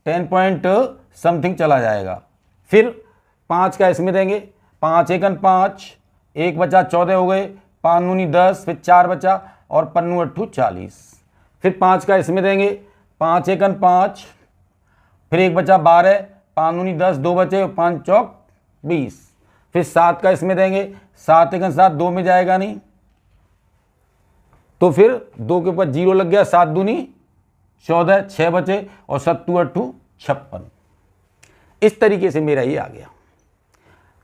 10 पॉइंट समथिंग चला जाएगा। फिर 5 का इसमें देंगे, 5 1 5, 1 बचा 14 हो गए, 5 दूनी 10, फिर 4 बचा और 5 8 40। फिर 5 का इसमें देंगे, 5 1 5, फिर 1 बचा 12, 5 दूनी 10, 2 बचे, 5 चौक 20। फिर 7 का इसमें देंगे, 7 1 7, 2 में जाएगा नहीं, तो फिर 2 के ऊपर 0 लग गया, 7 दूनी 14, 6 बचे और 7 8 56। इस तरीके से मेरा ये आ गया।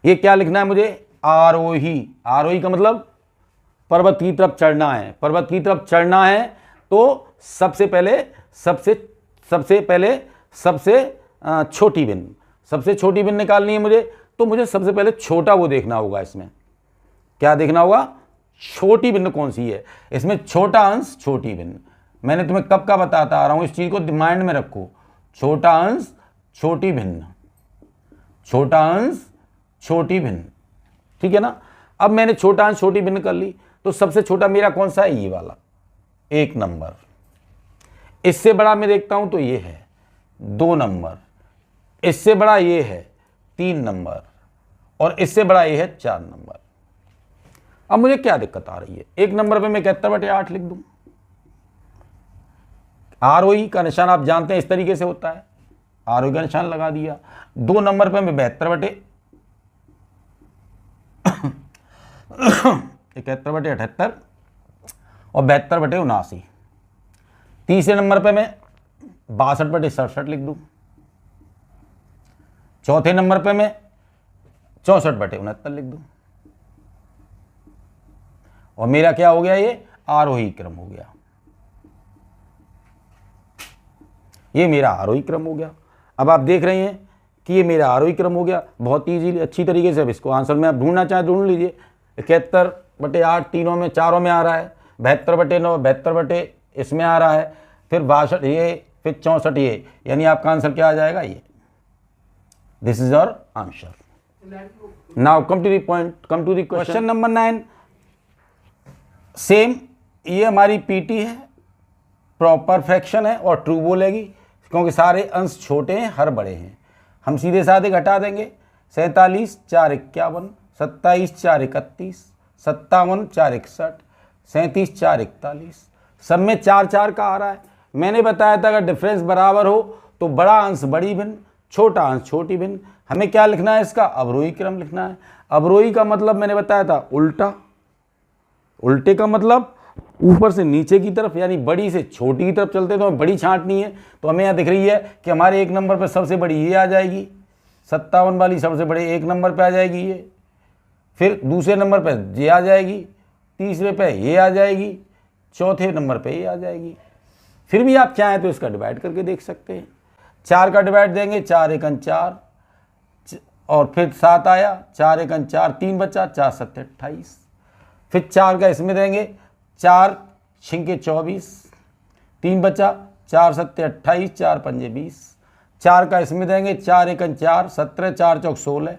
ये क्या लिखना है मुझे? आरोही। आरोही का मतलब पर्वत की तरफ चढ़ना है। पर्वत की तरफ चढ़ना है तो सबसे पहले सबसे छोटी भिन्न, सबसे छोटी भिन्न निकालनी है मुझे। तो मुझे सबसे पहले छोटा वो देखना होगा। इसमें क्या देखना होगा? छोटी भिन्न कौन सी है। इसमें छोटा अंश छोटी भिन्न, मैंने तुम्हें कब का बताता आ रहा हूं, इस चीज को माइंड में रखो। छोटा अंश छोटी भिन्न, छोटा अंश छोटी भिन्न, ठीक है ना। अब मैंने छोटा अंश छोटी भिन्न कर ली, तो सबसे छोटा मेरा कौन सा है? ये वाला 1 नंबर। इससे बड़ा मैं देखता हूं तो ये है 2 नंबर, इससे बड़ा ये है 3 नंबर, और इससे बड़ा ये है 4 नंबर। अब मुझे क्या दिक्कत आ रही है? 1 नंबर पे मैं 71/8 लिख दूं। आरोही का निशान आप जानते हैं इस तरीके से होता है, आरोही का निशान लगा दिया। 2 नंबर पे मैं 71/78 और 72/79। तीसरे नंबर पे मैं 62/67 लिख दूं। चौथे नंबर पे मैं 64/69 लिख दूं। और मेरा क्या हो गया? ये आरोही क्रम हो गया। ये मेरा आरोही क्रम हो गया। अब आप देख रहे हैं कि ये मेरा आरोही क्रम हो गया बहुत ईजीली, अच्छी तरीके से। अब इसको आंसर में आप ढूंढना चाहें ढूंढ लीजिए। 71/8 तीनों में, चारों में आ रहा है। 72/9 72 इसमें आ रहा है। फिर 62 ये, फिर 64 ये, यानी आपका आंसर क्या आ जाएगा? ये। This is your answer. Now come to the point, come to the question number 9। Same, ये हमारी पीटी है, प्रॉपर फ्रैक्शन है और ट्रू बोलेगी, क्योंकि सारे अंश छोटे हैं, हर बड़े हैं। हम सीधे साधे घटा देंगे। 47 4 51, 27 4 31, 57 4 61, 37 4 41। सब में 4 4 का आ रहा है। मैंने बताया था अगर डिफरेंस बराबर हो तो बड़ा अंश बड़ी भिन्न, छोटा अंश छोटी भिन्न। हमें क्या लिखना है, इसका अवरोही क्रम लिखना है। अवरोही का मतलब मैंने बताया था उल्टा। उल्टे का मतलब ऊपर से नीचे की तरफ, यानी बड़ी से छोटी की तरफ चलते तो हमें बड़ी छांटनी है। तो हमें यहाँ दिख रही है कि हमारे 1 नंबर पर सबसे बड़ी ये आ जाएगी, 57 वाली सबसे बड़े 1 नंबर पे आ जाएगी ये। फिर दूसरे नंबर पे ये आ जाएगी, तीसरे पे ये आ जाएगी, चौथे नंबर पे ये आ जाएगी। फिर भी आप चाहें तो इसका डिवाइड करके देख सकते हैं। 4 का डिवाइड देंगे, 4 एकन 4 और फिर 7 आया, 4 एकन 4, 3 बचा, 4 7 28। फिर 4 का इसमें देंगे, 4 छिंके 24, 3 बचा, 4 7 28, 4 पंजे 20। 4 का इसमें देंगे, 4 एकन 4 17, 4 चौक 16,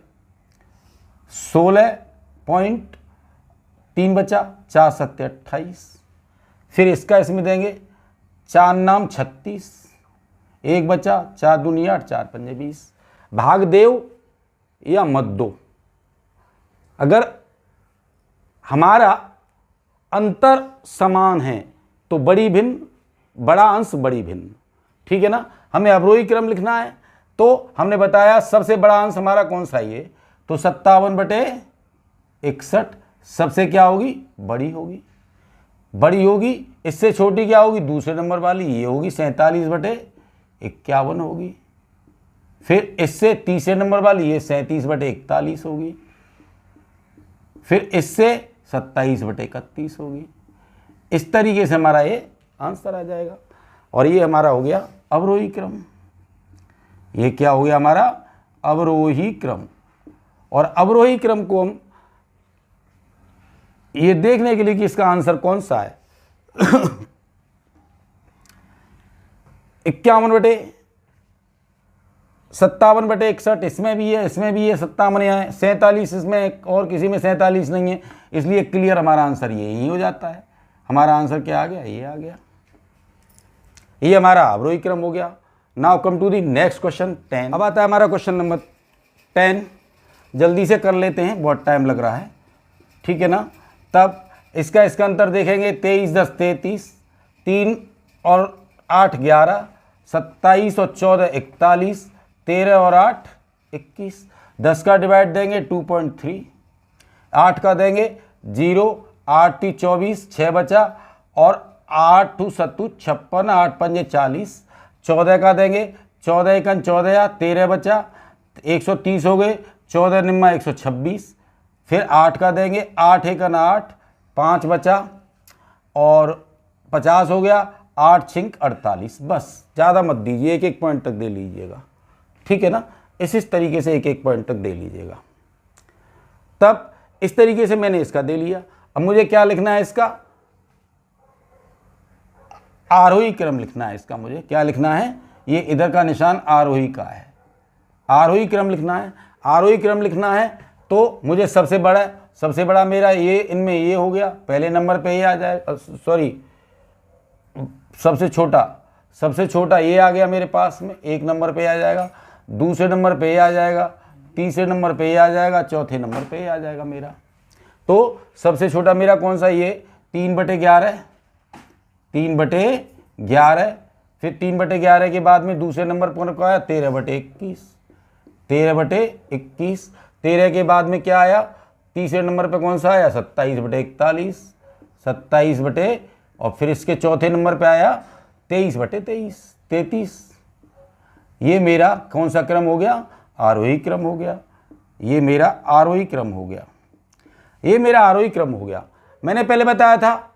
16 पॉइंट, 3 बचा, 4 7 28। फिर इसका इसमें देंगे, 4 नाम 36, 1 बचा, 4 दूनी 8, 4 पंजे 20। भाग देव या मत दो। अगर हमारा अंतर समान है तो बड़ी भिन्न, बड़ा अंश बड़ी भिन्न, ठीक है ना। हमें अवरोही क्रम लिखना है तो हमने बताया सबसे बड़ा अंश हमारा कौन सा है, तो 57/61 सबसे क्या होगी, बड़ी होगी। बड़ी होगी, इससे छोटी क्या होगी, दूसरे नंबर वाली ये होगी, 47/51 होगी। फिर इससे तीसरे नंबर वाली ये 37/41 होगी। फिर इससे 27/31 होगी। इस तरीके से हमारा ये आंसर आ जाएगा। और ये हमारा हो गया अवरोही क्रम। ये क्या हो गया हमारा, अवरोही क्रम। और अवरोही क्रम को हम ये देखने के लिए कि इसका आंसर कौन सा है 51/57/61 इसमें भी है, इसमें भी है 57 यहाँ है, 47 इसमें, और किसी में 47 नहीं है, इसलिए क्लियर हमारा आंसर यही हो जाता है। हमारा आंसर क्या आ गया, ये आ गया। ये हमारा अवरोही क्रम हो गया। Now come to the next question 10। अब आता है हमारा क्वेश्चन नंबर 10। जल्दी से कर लेते हैं, बहुत टाइम लग रहा है, ठीक है ना। तब इसका अंतर देखेंगे, 23 10 33, 3 और 8 11, 27 और 14 41, 13 और 8 21। 10 का डिवाइड देंगे 2.3, 8 का देंगे 0, 8 3 24, 6 बचा, और 8 2 7 56, 8 पंजे 40। 14 का देंगे, 14 एकन 14, 13 बचा, 130 हो गए, 14 निम्मा 126। फिर 8 का देंगे, 8 एकन 8, 5 बचा, और 50 हो गया, 8 छिंक 48। बस ज़्यादा मत दीजिए, 1 1 पॉइंट तक दे लीजिएगा, ठीक है ना। इस तरीके से 1 1 पॉइंट तक दे लीजिएगा। तब इस तरीके से मैंने इसका दे लिया। अब मुझे क्या लिखना है, इसका आरोही क्रम लिखना है। इसका मुझे क्या लिखना है, ये इधर का निशान आरोही का है, आरोही क्रम लिखना है। आरोही क्रम लिखना है तो मुझे सबसे बड़ा मेरा ये, इनमें ये हो गया, पहले नंबर पे ये आ जाए, सॉरी सबसे छोटा ये आ गया मेरे पास में, 1 नंबर पे आ जाएगा, दूसरे नंबर पे ये आ जाएगा, तीसरे नंबर पे ये आ जाएगा, चौथे नंबर पे ये आ जाएगा मेरा। तो सबसे छोटा मेरा कौन सा, ये 3/11, 3/11। फिर 3/11 के बाद में दूसरे नंबर पर क्या आया, 13/21, 13/21। 13 के बाद में क्या आया, तीसरे नंबर पे कौन सा आया, 27/41, 27 और फिर इसके चौथे नंबर पे आया 23/23, 33। ये मेरा कौन सा क्रम हो गया, आरोही क्रम हो गया। ये मेरा आरोही क्रम हो गया, ये मेरा आरोही क्रम हो गया। मैंने पहले बताया था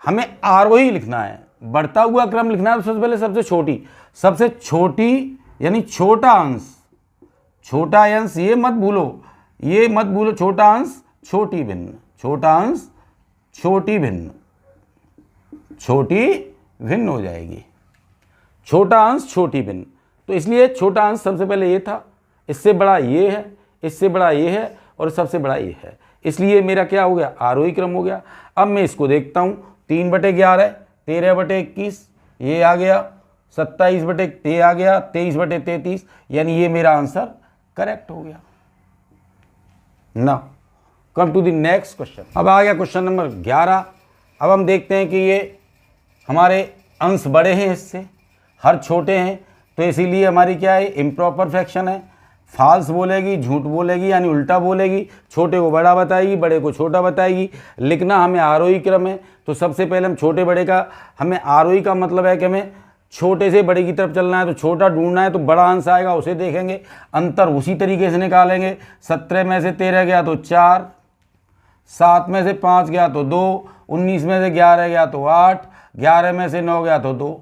हमें आरोही लिखना है, बढ़ता हुआ क्रम लिखना है। सबसे पहले सबसे छोटी यानी छोटा अंश, ये मत भूलो, छोटा अंश छोटी भिन्न, छोटा अंश छोटी भिन्न, छोटी भिन्न हो जाएगी, छोटा अंश छोटी भिन्न। तो इसलिए छोटा अंश सबसे पहले ये था, इससे बड़ा ये है, इससे बड़ा ये है, और सबसे बड़ा ये है। इसलिए मेरा क्या हो गया, आरोही क्रम हो गया। अब मैं इसको देखता हूँ, 3/11, 13/21 ये आ गया, 27/, ये आ गया 23/33, यानी ये मेरा आंसर करेक्ट हो गया। Now come to the next question. अब आ गया क्वेश्चन नंबर 11। अब हम देखते हैं कि ये हमारे अंश बड़े हैं इससे, हर छोटे हैं, तो इसीलिए हमारी क्या है, इम्प्रॉपर फ्रैक्शन है। फाल्स बोलेगी, झूठ बोलेगी, यानी उल्टा बोलेगी, छोटे को बड़ा बताएगी, बड़े को छोटा बताएगी। लिखना हमें आरोही क्रम है, तो सबसे पहले हम छोटे बड़े का, हमें आरोही का मतलब है कि हमें छोटे से बड़े की तरफ चलना है, तो छोटा ढूंढना है, तो बड़ा अंश आएगा उसे देखेंगे, अंतर उसी तरीके से निकालेंगे। 17 में से 13 गया तो 4, 7 में से 5 गया तो 2, 19 में से 11 गया तो 8, 11 में से 9 गया तो 2।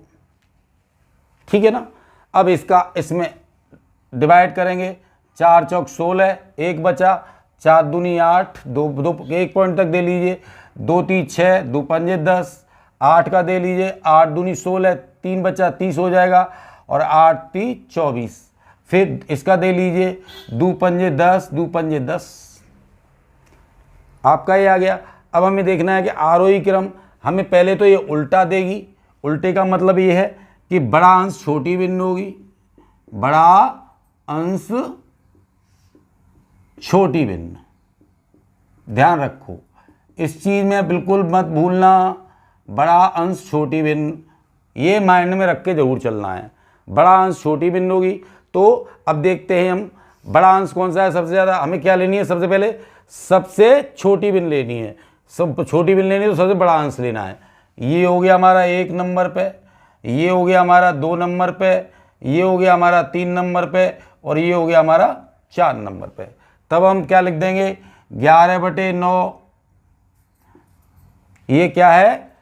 ठीक है ना। अब इसका इसमें डिवाइड करेंगे, 4 चौक 16, 1 बचा, 4 दूनी 8, 2 1 पॉइंट तक दे लीजिए, 2 3 6, 2 पंजे 10, 8 का दे लीजिए, 8 दूनी 16, 3 बचा 30 हो जाएगा, और 8 3 24, फिर इसका दे लीजिए, 2 पंजे 10, 2 पंजे 10, आपका ये आ गया। अब हमें देखना है कि आरोही क्रम, हमें पहले तो ये उल्टा देगी। उल्टे का मतलब ये है कि बड़ा अंश छोटी भिन्न होगी, बड़ा अंश छोटी भिन्न, ध्यान रखो इस चीज में, बिल्कुल मत भूलना, बड़ा अंश छोटी भिन्न, ये माइंड में रख के जरूर चलना है। बड़ा अंश छोटी भिन्न होगी। तो अब देखते हैं हम बड़ा अंश कौन सा है सबसे ज़्यादा, हमें क्या लेनी है, सबसे पहले सबसे छोटी भिन्न लेनी है। सब छोटी भिन्न लेनी है तो सबसे बड़ा अंश लेना है। ये हो गया हमारा 1 नंबर पे, ये हो गया हमारा 2 नंबर पे, ये हो गया हमारा 3 नंबर पे, और ये हो गया हमारा 4 नंबर पे। तब हम क्या लिख देंगे, 11/9, ये क्या है,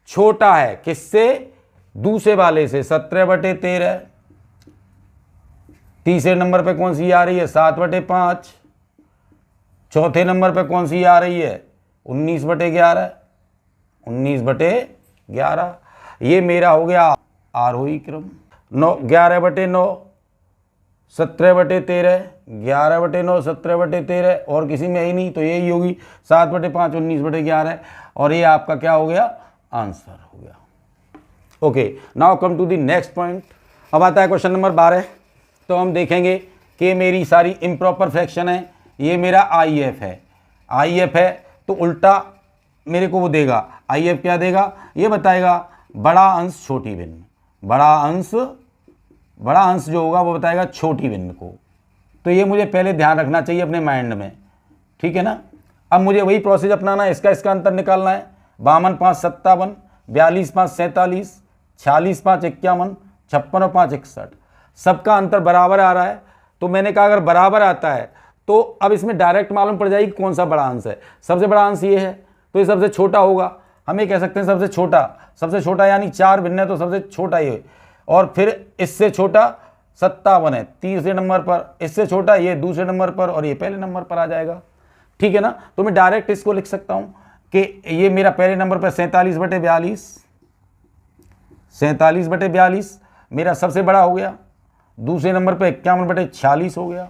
छोटा है किससे, दूसरे वाले से, 17/13। तीसरे नंबर पे कौन सी आ रही है, 7/5। चौथे नंबर पे कौन सी आ रही है, 19/11, 19/11। ये मेरा हो गया आरोही क्रम। 11/9, 17/13, 11/9, 17/13, और किसी में ही नहीं, तो यही होगी 7/5, 19/11, और ये आपका क्या हो गया, आंसर हो गया। Okay, now come to the next point. अब आता है क्वेश्चन नंबर 12। तो हम देखेंगे कि मेरी सारी इम्प्रॉपर फ्रैक्शन है, ये मेरा IF है, IF है, तो उल्टा मेरे को वो देगा, IF क्या देगा, ये बताएगा बड़ा अंश छोटी भिन्न, बड़ा अंश जो होगा वो बताएगा छोटी भिन्न को। तो ये मुझे पहले ध्यान रखना चाहिए अपने माइंड में, ठीक है ना। अब मुझे वही प्रोसेस अपनाना है, इसका अंतर निकालना है। 52 5 57, 42 5 47, 46 5 51, 56 और 5 61, सबका अंतर बराबर आ रहा है। तो मैंने कहा अगर बराबर आता है तो अब इसमें डायरेक्ट मालूम पड़ जाएगी कौन सा बड़ा अंश है। सबसे बड़ा अंश ये है, तो ये सबसे छोटा होगा, हमें कह सकते हैं सबसे छोटा यानी 4 भिन्न है तो सबसे छोटा ये, और फिर इससे छोटा 57 है तीसरे नंबर पर, इससे छोटा ये दूसरे नंबर पर, और ये पहले नंबर पर आ जाएगा, ठीक है ना। तो मैं डायरेक्ट इसको लिख सकता हूं कि ये मेरा पहले नंबर पर 47/42, 47/42 मेरा सबसे बड़ा हो गया। दूसरे नंबर पर 51/46 हो गया।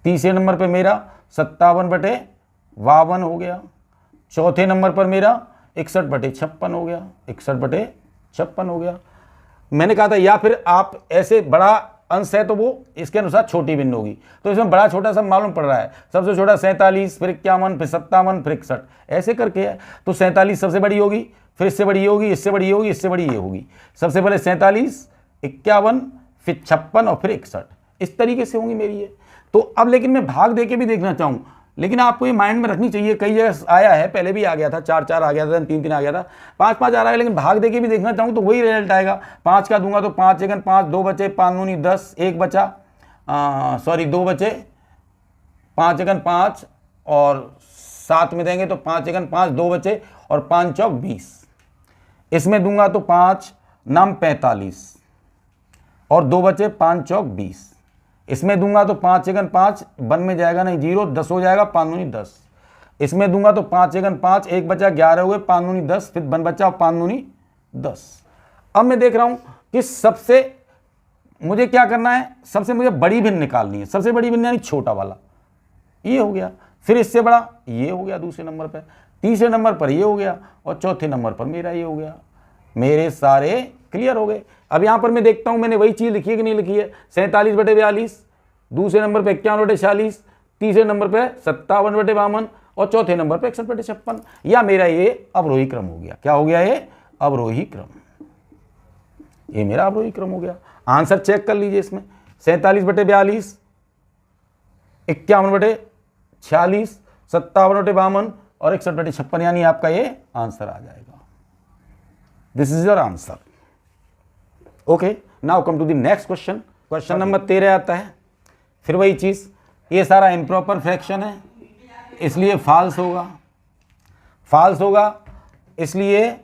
तीसरे नंबर पे मेरा 57/52 हो गया। चौथे नंबर पर मेरा 61/56 हो गया, 61/56 हो गया। मैंने कहा था या फिर आप ऐसे बड़ा अंश है तो वो इसके अनुसार छोटी भिन्न होगी, तो इसमें बड़ा छोटा सब मालूम पड़ रहा है। सबसे छोटा 47, फिर 51, फिर 57, फिर 61, ऐसे करके है। तो 47 सबसे बड़ी होगी, फिर इससे बड़ी होगी, इससे बड़ी होगी, इससे बड़ी ये होगी। सबसे पहले 47, 51, फिर 56 और फिर 61, इस तरीके से होंगी मेरी ये। तो अब लेकिन मैं भाग दे के भी देखना चाहूँ, लेकिन आपको ये माइंड में रखनी चाहिए, कई जगह आया है, पहले भी आ गया था, 4-4 आ गया था, 3-3 आ गया था, 5-5 आ रहा है, लेकिन भाग दे के भी देखना चाहूँ तो वही रिजल्ट आएगा। 5 का दूंगा तो 5 1 5, 2 बचे, 5 दूनी 10, 1 बचा, 2 बचे, 5 1 5, और 7 में देंगे तो 5 1 5, 2 बचे, और 5 चौक 20। इसमें दूंगा तो 5 नाम 45, और 2 बचे, 5 चौक 20। इसमें दूंगा तो 5 1 5, 1 में जाएगा नहीं 0, 10 हो जाएगा, 5 दूनी 10। इसमें दूंगा तो 5 1 5, 1 बचा, 11 हुए, 5 दूनी 10, फिर 1 बचा, 5 दूनी 10। अब मैं देख रहा हूं कि सबसे मुझे क्या करना है, सबसे मुझे बड़ी भिन्न निकालनी है। सबसे बड़ी भिन्न यानी छोटा वाला, ये हो गया। फिर इससे बड़ा ये हो गया दूसरे नंबर पर, तीसरे नंबर पर ये हो गया, और चौथे नंबर पर मेरा ये हो गया। मेरे सारे क्लियर हो गए। अब यहाँ पर मैं देखता हूँ मैंने वही चीज़ लिखी है कि नहीं लिखी है। 47/42, दूसरे नंबर पे 51/46, तीसरे नंबर पे 57/52 और चौथे नंबर पे 61/56। या मेरा ये अवरोही क्रम हो गया। क्या हो गया? ये अवरोही क्रम, ये मेरा अवरोही क्रम हो गया। आंसर चेक कर लीजिए इसमें। 47/42, 51/46, 57/52 और 61/56, यानी आपका ये आंसर आ जाएगा। This is your answer. Okay, now come to the next question. Question number 13 आता है। फिर वही चीज़, ये सारा इम्प्रॉपर फ्रैक्शन है इसलिए फॉल्स होगा। फॉल्स होगा इसलिए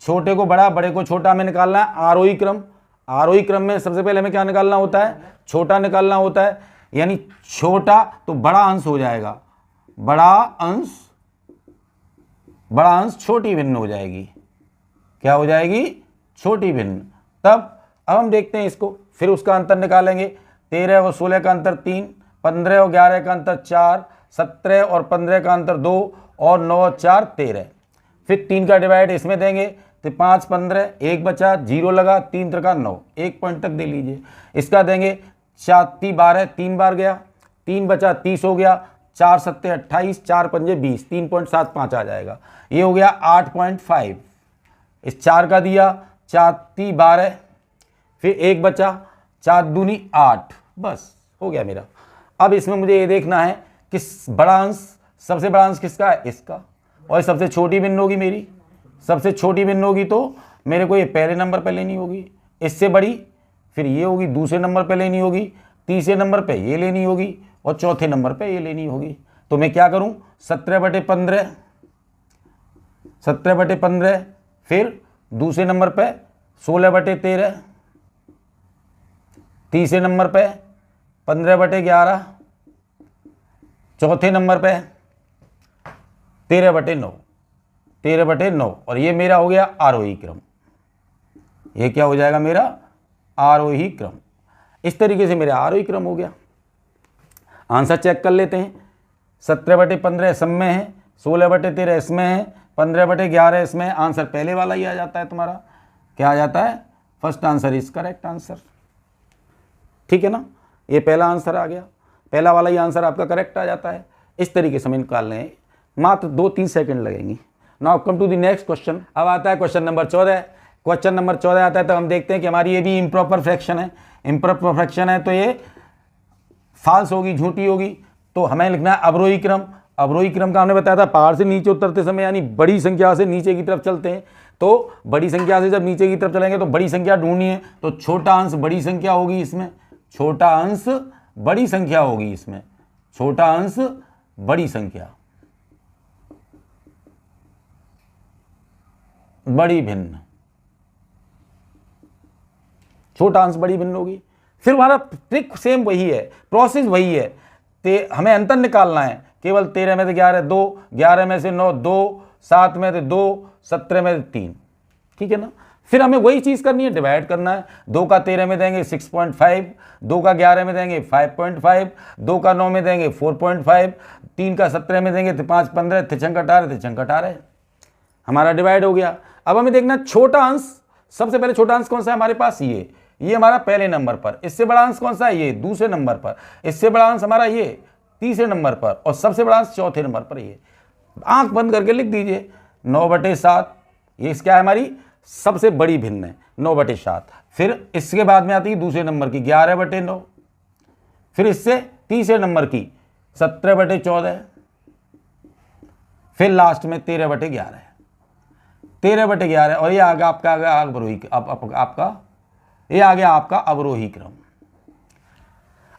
छोटे को बड़ा, बड़े को छोटा हमें निकालना है। आरोही क्रम, आरोही क्रम में सबसे पहले हमें क्या निकालना होता है? छोटा निकालना होता है, यानी छोटा तो बड़ा अंश हो जाएगा। बड़ा अंश छोटी भिन्न हो जाएगी। क्या हो जाएगी? छोटी भिन्न। तब अब हम देखते हैं इसको, फिर उसका अंतर निकालेंगे। 13 और 16 का अंतर 3, 15 और 11 का अंतर 4, 17 और 15 का अंतर 2 और 9 और 4 13। फिर 3 का डिवाइड इसमें देंगे तो 5 15, 1 बचा, 0 लगा, 3 3 9, 1 पॉइंट तक दे लीजिए। इसका देंगे 4 3 12, 3 बार गया, 3 बचा 30 हो गया, 4 7 28, 4 5 20, 3.75 आ जाएगा। ये हो गया 8.5। इस 4 का दिया, 4 3 12, फिर 1 बचा, 4 दूनी 8, बस हो गया मेरा। अब इसमें मुझे ये देखना है कि बड़ा अंश, सबसे बड़ा अंश किसका है? इसका। और सबसे छोटी भिन्न होगी मेरी, सबसे छोटी भिन्न होगी तो मेरे को ये पहले नंबर पे लेनी होगी। इससे बड़ी फिर ये होगी, दूसरे नंबर पे लेनी होगी, तीसरे नंबर पे ये लेनी होगी और चौथे नंबर पे ये लेनी होगी। तो मैं क्या करूं? 17/15, 17/15, फिर दूसरे नंबर पे 16/13, तीसरे नंबर पे 15/11, चौथे नंबर पे 13/9, 13/9। और ये मेरा हो गया आरोही क्रम। ये क्या हो जाएगा? मेरा आरोही क्रम। इस तरीके से मेरा आरोही क्रम हो गया। आंसर चेक कर लेते हैं। 17/15 सब में है, 16/13 इसमें है, 15/11 इसमें। आंसर पहले वाला ही आ जाता है तुम्हारा। क्या आ जाता है? First answer is correct answer. ठीक है ना, ये पहला आंसर आ गया, पहला वाला ही आंसर आपका करेक्ट आ जाता है। इस तरीके से हमें निकालने हैं, मात्र 2-3 सेकंड लगेंगे। Now come to the next question. अब आता है क्वेश्चन नंबर 14। क्वेश्चन नंबर 14 आता है तो हम देखते हैं कि हमारी ये भी इम्प्रॉपर फ्रैक्शन है। इम्प्रॉपर फ्रैक्शन है तो ये फॉल्स होगी, झूठी होगी। तो हमें लिखना है अवरोही क्रम। अवरोही क्रम का हमने बताया था पहाड़ से नीचे उतरते समय, यानी बड़ी संख्या से नीचे की तरफ चलते हैं। तो बड़ी संख्या से जब नीचे की तरफ चलेंगे तो बड़ी संख्या ढूंढनी है। तो छोटा अंश बड़ी संख्या होगी इसमें, छोटा अंश बड़ी संख्या होगी इसमें, छोटा अंश बड़ी संख्या, बड़ी भिन्न, छोटा अंश बड़ी भिन्न होगी। फिर हमारा ट्रिक सेम वही है, प्रोसेस वही है। हमें अंतर निकालना है। केवल 13 में से 11 2, 11 में से 9 2, 7 में से 2, 17 में से 3। ठीक है ना। फिर हमें वही चीज़ करनी है, डिवाइड करना है। 2 का 13 में देंगे 6.5, 2 का 11 में देंगे 5.5, 2 का 9 में देंगे 4.5, 3 का 17 में देंगे तो 5 15, 3 18, 3 18। हमारा डिवाइड हो गया। अब हमें देखना छोटा अंश। सबसे पहले छोटा अंश कौन सा है हमारे पास? ये हमारा पहले नंबर पर। इससे बड़ा अंश कौन सा है? ये दूसरे नंबर पर। इससे बड़ा अंश हमारा ये तीसरे नंबर पर, और सबसे बड़ा अंश चौथे नंबर पर। ये आंख बंद करके लिख दीजिए 9/7। ये क्या है? हमारी सबसे बड़ी भिन्न है 9/7। फिर इसके बाद में आती है दूसरे नंबर की 11/9। फिर इससे तीसरे नंबर की 17/14। फिर लास्ट में 13/11, 13/11। और ये आ गया आपका अवरोही, आपका ये आ गया आपका अवरोही क्रम।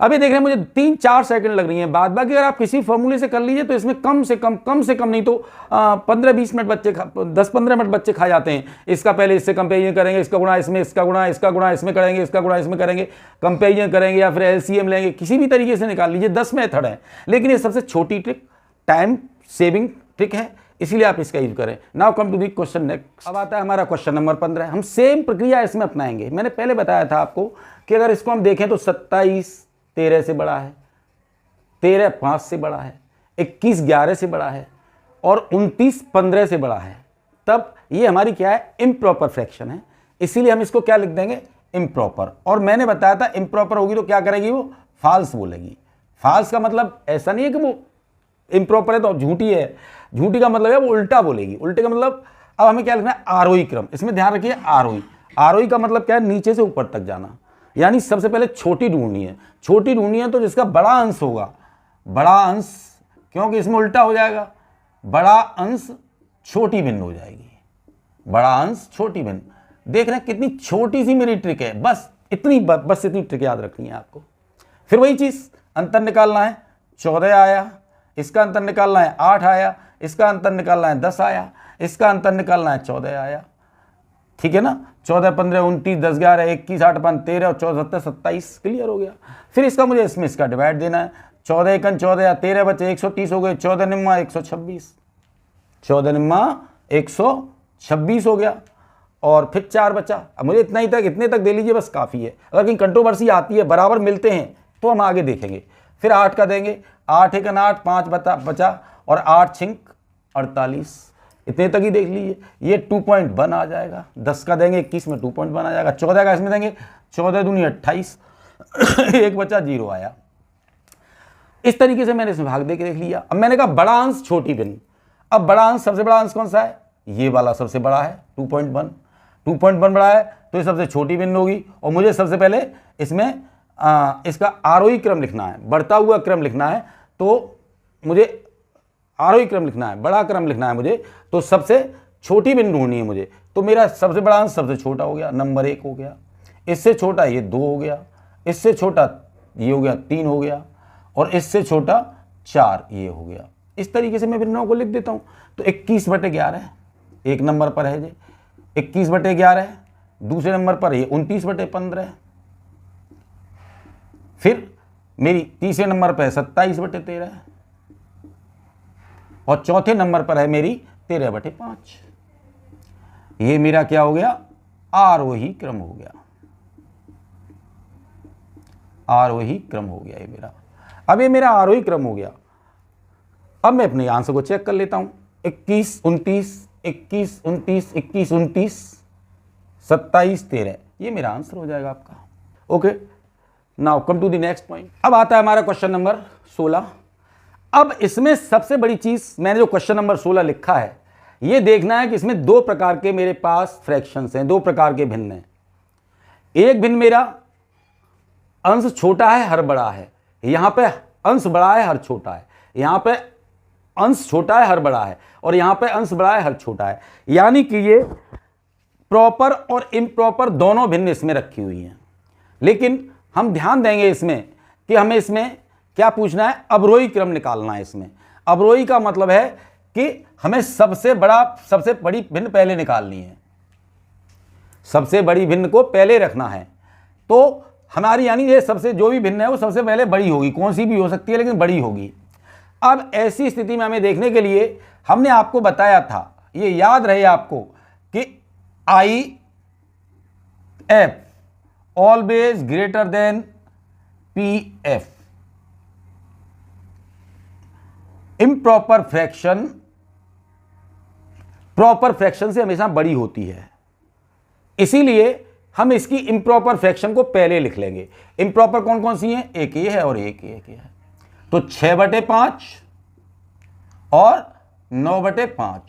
अभी देख रहे हैं मुझे 3-4 सेकंड लग रही हैं। बाद बाकी अगर आप किसी फॉर्मूले से कर लीजिए तो इसमें कम से कम नहीं तो 15-20 मिनट बच्चे 10-15 मिनट बच्चे खा जाते हैं। इसका पहले इससे कंपेरिजन करेंगे, इसका गुणा इसमें, इसका गुणा इसमें करेंगे, इसका गुणा इसमें करेंगे, कंपेरिजन करेंगे, या फिर एलसीएम लेंगे। किसी भी तरीके से निकाल लीजिए, 10 मेथड है, लेकिन ये सबसे छोटी ट्रिक, टाइम सेविंग ट्रिक है, इसलिए आप इसका यूज करें। Now come to the question next. अब आता है हमारा क्वेश्चन नंबर 15। हम सेम प्रक्रिया इसमें अपनाएंगे। मैंने पहले बताया था आपको कि अगर इसको हम देखें तो 27 13 से बड़ा है, 13 5 से बड़ा है, 21 11 से बड़ा है और 29 15 से बड़ा है, तब ये हमारी क्या है? इम्प्रॉपर फ्रैक्शन है। इसीलिए हम इसको क्या लिख देंगे, इम्प्रॉपर। और मैंने बताया था इम्प्रॉपर होगी तो क्या करेगी, वो फाल्स बोलेगी। फाल्स का मतलब ऐसा नहीं है कि वो इम्प्रॉपर है तो झूठी है, झूठी का मतलब है वो उल्टा बोलेगी। उल्टे का मतलब, अब हमें क्या लिखना है, आरोही क्रम। इसमें ध्यान रखिए, आरोही। आरोही का मतलब क्या है, नीचे से ऊपर तक जाना, यानी सबसे पहले छोटी ढूंढनी है। छोटी ढूंढनी है तो जिसका बड़ा अंश होगा, बड़ा अंश, क्योंकि इसमें उल्टा हो जाएगा, बड़ा अंश छोटी भिन्न हो जाएगी, बड़ा अंश छोटी भिन्न। देख रहे हैं कितनी छोटी सी मेरी ट्रिक है, बस इतनी ट्रिक याद रखनी है आपको। फिर वही चीज अंतर निकालना है, 14 आया, इसका अंतर निकालना है 8 आया, इसका अंतर निकालना है 10 आया, इसका अंतर निकालना है 14 आया। ठीक है ना, 14 15 29 10 11 21 8 5 13 और 14 17 27, क्लियर हो गया। फिर इसका मुझे इसमें इसका डिवाइड देना है, 14 एकन 14 या 13 बचे 130 हो गए, 14 निम्मा 126, 14 निम्मा 126 हो गया। और फिर 4 बचा। अब मुझे इतना ही तक, इतने तक दे लीजिए, बस काफ़ी है। अगर कहीं कंट्रोवर्सी आती है, बराबर मिलते हैं तो हम आगे देखेंगे। फिर 8 का देंगे, 8 एकन 8, 5 बचा और 8 छिंक 48, इतने तक ही देख लीजिए, ये 2.1 आ जाएगा। 10 का देंगे 21 में 2.1 आ जाएगा। 14 का इसमें देंगे, 14 दूनी 28, एक बचा 0 आया। इस तरीके से मैंने इसमें भाग दे के देख लिया। अब मैंने कहा बड़ा अंश छोटी भिन्न। अब बड़ा अंश, सबसे बड़ा अंश कौन सा है, ये वाला सबसे बड़ा है 2.1। 2.1 बड़ा है तो ये सबसे छोटी भिन्न होगी। और मुझे सबसे पहले इसमें इसका आरोही क्रम लिखना है, बढ़ता हुआ क्रम लिखना है। तो मुझे आरोही क्रम लिखना है, बड़ा क्रम लिखना है मुझे, तो सबसे छोटी भिन्न ढूंढनी है मुझे। तो मेरा सबसे बड़ा अंश सबसे छोटा हो गया, नंबर 1 हो गया। इससे छोटा ये 2 हो गया, इससे छोटा ये हो गया 3 हो गया, और इससे छोटा 4 ये हो गया। इस तरीके से मैं भिन्नों को लिख देता हूँ। तो 21/11 एक नंबर पर है जी, 21/11। दूसरे नंबर पर ये 29/15। फिर मेरी तीसरे नंबर पर है 27/13, और चौथे नंबर पर है मेरी 13/5। ये मेरा क्या हो गया, आरोही क्रम हो गया, आरोही क्रम हो गया ये मेरा। अब ये मेरा आरोही क्रम हो गया। अब मैं अपने आंसर को चेक कर लेता हूं, 21 29 21 29 21 29 27 13, ये मेरा आंसर हो जाएगा आपका। Okay, now come to the next point. अब आता है हमारा क्वेश्चन नंबर 16। अब इसमें सबसे बड़ी चीज, मैंने जो क्वेश्चन नंबर 16 लिखा है, ये देखना है कि इसमें 2 प्रकार के मेरे पास फ्रैक्शंस हैं, 2 प्रकार के भिन्न हैं। एक भिन्न मेरा अंश छोटा है हर बड़ा है, यहां पे अंश बड़ा है हर छोटा है, यहां पे अंश छोटा है हर बड़ा है, और यहां पे अंश बड़ा है हर छोटा है। यानी कि ये प्रॉपर और इम्प्रॉपर दोनों भिन्न इसमें रखी हुई हैं। लेकिन हम ध्यान देंगे इसमें कि हमें इसमें क्या पूछना है, अवरोही क्रम निकालना है। इसमें अवरोही का मतलब है कि हमें सबसे बड़ी भिन्न पहले निकालनी है, सबसे बड़ी भिन्न को पहले रखना है। तो हमारी, यानी ये सबसे, जो भी भिन्न है वो सबसे पहले बड़ी होगी, कौन सी भी हो सकती है लेकिन बड़ी होगी। अब ऐसी स्थिति में हमें देखने के लिए हमने आपको बताया था, ये याद रहे आपको, कि IF always greater than PF। Improper fraction proper fraction से हमेशा बड़ी होती है, इसीलिए हम इसकी इम्प्रॉपर फ्रैक्शन को पहले लिख लेंगे। इम्प्रॉपर कौन कौन सी हैं, एक ये है और एक ये है। तो 6/5 और 9/5,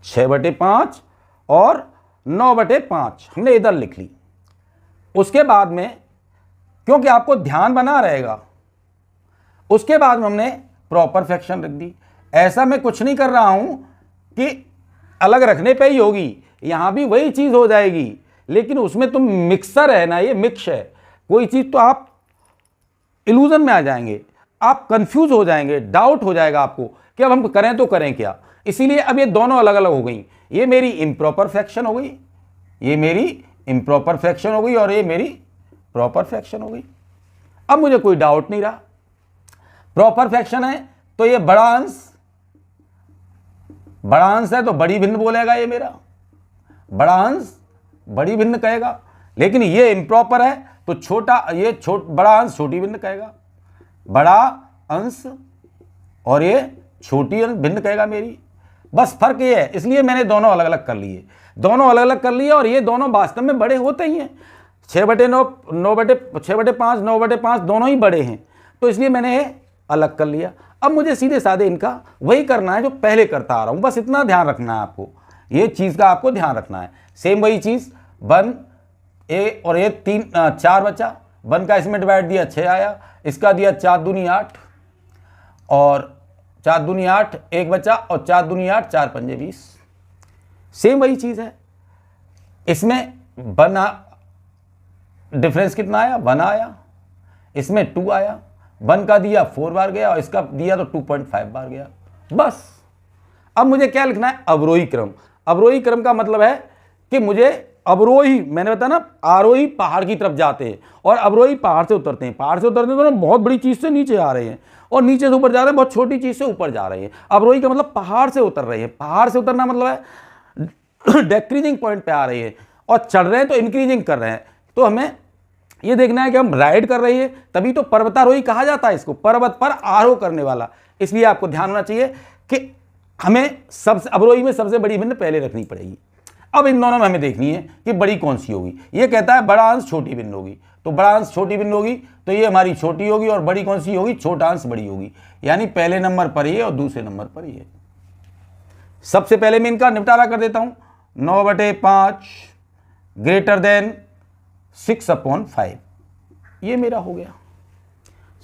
6/5 और 9/5 हमने इधर लिख ली। उसके बाद में, क्योंकि आपको ध्यान बना रहेगा, उसके बाद में हमने प्रॉपर फ्रैक्शन रख दी। ऐसा मैं कुछ नहीं कर रहा हूं कि अलग रखने पे ही होगी, यहां भी वही चीज हो जाएगी, लेकिन उसमें तुम मिक्सर है ना, ये मिक्स है। कोई चीज तो आप इल्यूजन में आ जाएंगे, आप कंफ्यूज हो जाएंगे, डाउट हो जाएगा आपको कि अब हम करें तो करें क्या। इसीलिए अब ये दोनों अलग अलग हो गई। ये मेरी इम्प्रॉपर फ्रैक्शन हो गई, ये मेरी इम्प्रॉपर फ्रैक्शन हो गई, और ये मेरी प्रॉपर फ्रैक्शन हो गई। अब मुझे कोई डाउट नहीं रहा, प्रॉपर फ्रैक्शन है तो ये बड़ा अंश है तो बड़ी भिन्न बोलेगा, ये मेरा बड़ा अंश बड़ी भिन्न कहेगा। लेकिन ये इम्प्रॉपर है तो बड़ा अंश छोटी भिन्न कहेगा, बड़ा अंश और ये छोटी भिन्न कहेगा मेरी। बस फर्क ये है, इसलिए मैंने दोनों अलग अलग कर लिए, दोनों अलग अलग कर लिए, और ये दोनों वास्तव में बड़े होते ही हैं। 6/9, 6/5, 9/5 दोनों ही बड़े हैं, तो इसलिए मैंने ये अलग कर लिया। अब मुझे सीधे साधे इनका वही करना है जो पहले करता आ रहा हूँ, बस इतना ध्यान रखना है आपको, ये चीज़ का आपको ध्यान रखना है। सेम वही चीज़, 1 ए और ये 4 बचा, 1 का इसमें डिवाइड दिया 6 आया, इसका दिया 4 दूनी 8 और 4 दूनी 8 1 बचा, और 4 दूनी 8 4 पंजे 20। सेम वही चीज़ है, इसमें 1 डिफरेंस कितना आया, 1 आया, इसमें 2 आया, 1 का दिया 4 बार गया और इसका दिया तो 2.5 बार गया। बस अब मुझे क्या लिखना है, अवरोही क्रम। अवरोही क्रम का मतलब है कि मुझे अवरोही, मैंने बताया ना, आरोही पहाड़ की तरफ जाते हैं और अवरोही पहाड़ से उतरते हैं। पहाड़ से उतरते हैं तो बहुत बड़ी चीज़ से नीचे आ रहे हैं, और नीचे से ऊपर जा रहे हैं, बहुत छोटी चीज़ से ऊपर जा रहे हैं। अवरोही का मतलब पहाड़ से उतर रहे हैं। पहाड़ से उतरना मतलब है डिक्रीजिंग पॉइंट पे आ रही है, और चढ़ रहे हैं तो इंक्रीजिंग कर रहे हैं। तो हमें ये देखना है कि हम राइड कर रही है, तभी तो पर्वतारोही कहा जाता है इसको, पर्वत पर आरोह करने वाला। इसलिए आपको ध्यान होना चाहिए कि हमें सबसे अवरोही में सबसे बड़ी भिन्न पहले रखनी पड़ेगी। अब इन दोनों में हमें देखनी है कि बड़ी कौन सी होगी। ये कहता है बड़ा अंश छोटी भिन्न होगी, तो बड़ा अंश छोटी भिन्न होगी, तो ये हमारी छोटी होगी, और बड़ी कौन सी होगी, छोटा अंश बड़ी होगी। यानी पहले नंबर पर ये और दूसरे नंबर पर ये। सबसे पहले मैं इनका निपटारा कर देता हूं। 9/5 ग्रेटर देन 6/5, ये मेरा हो गया,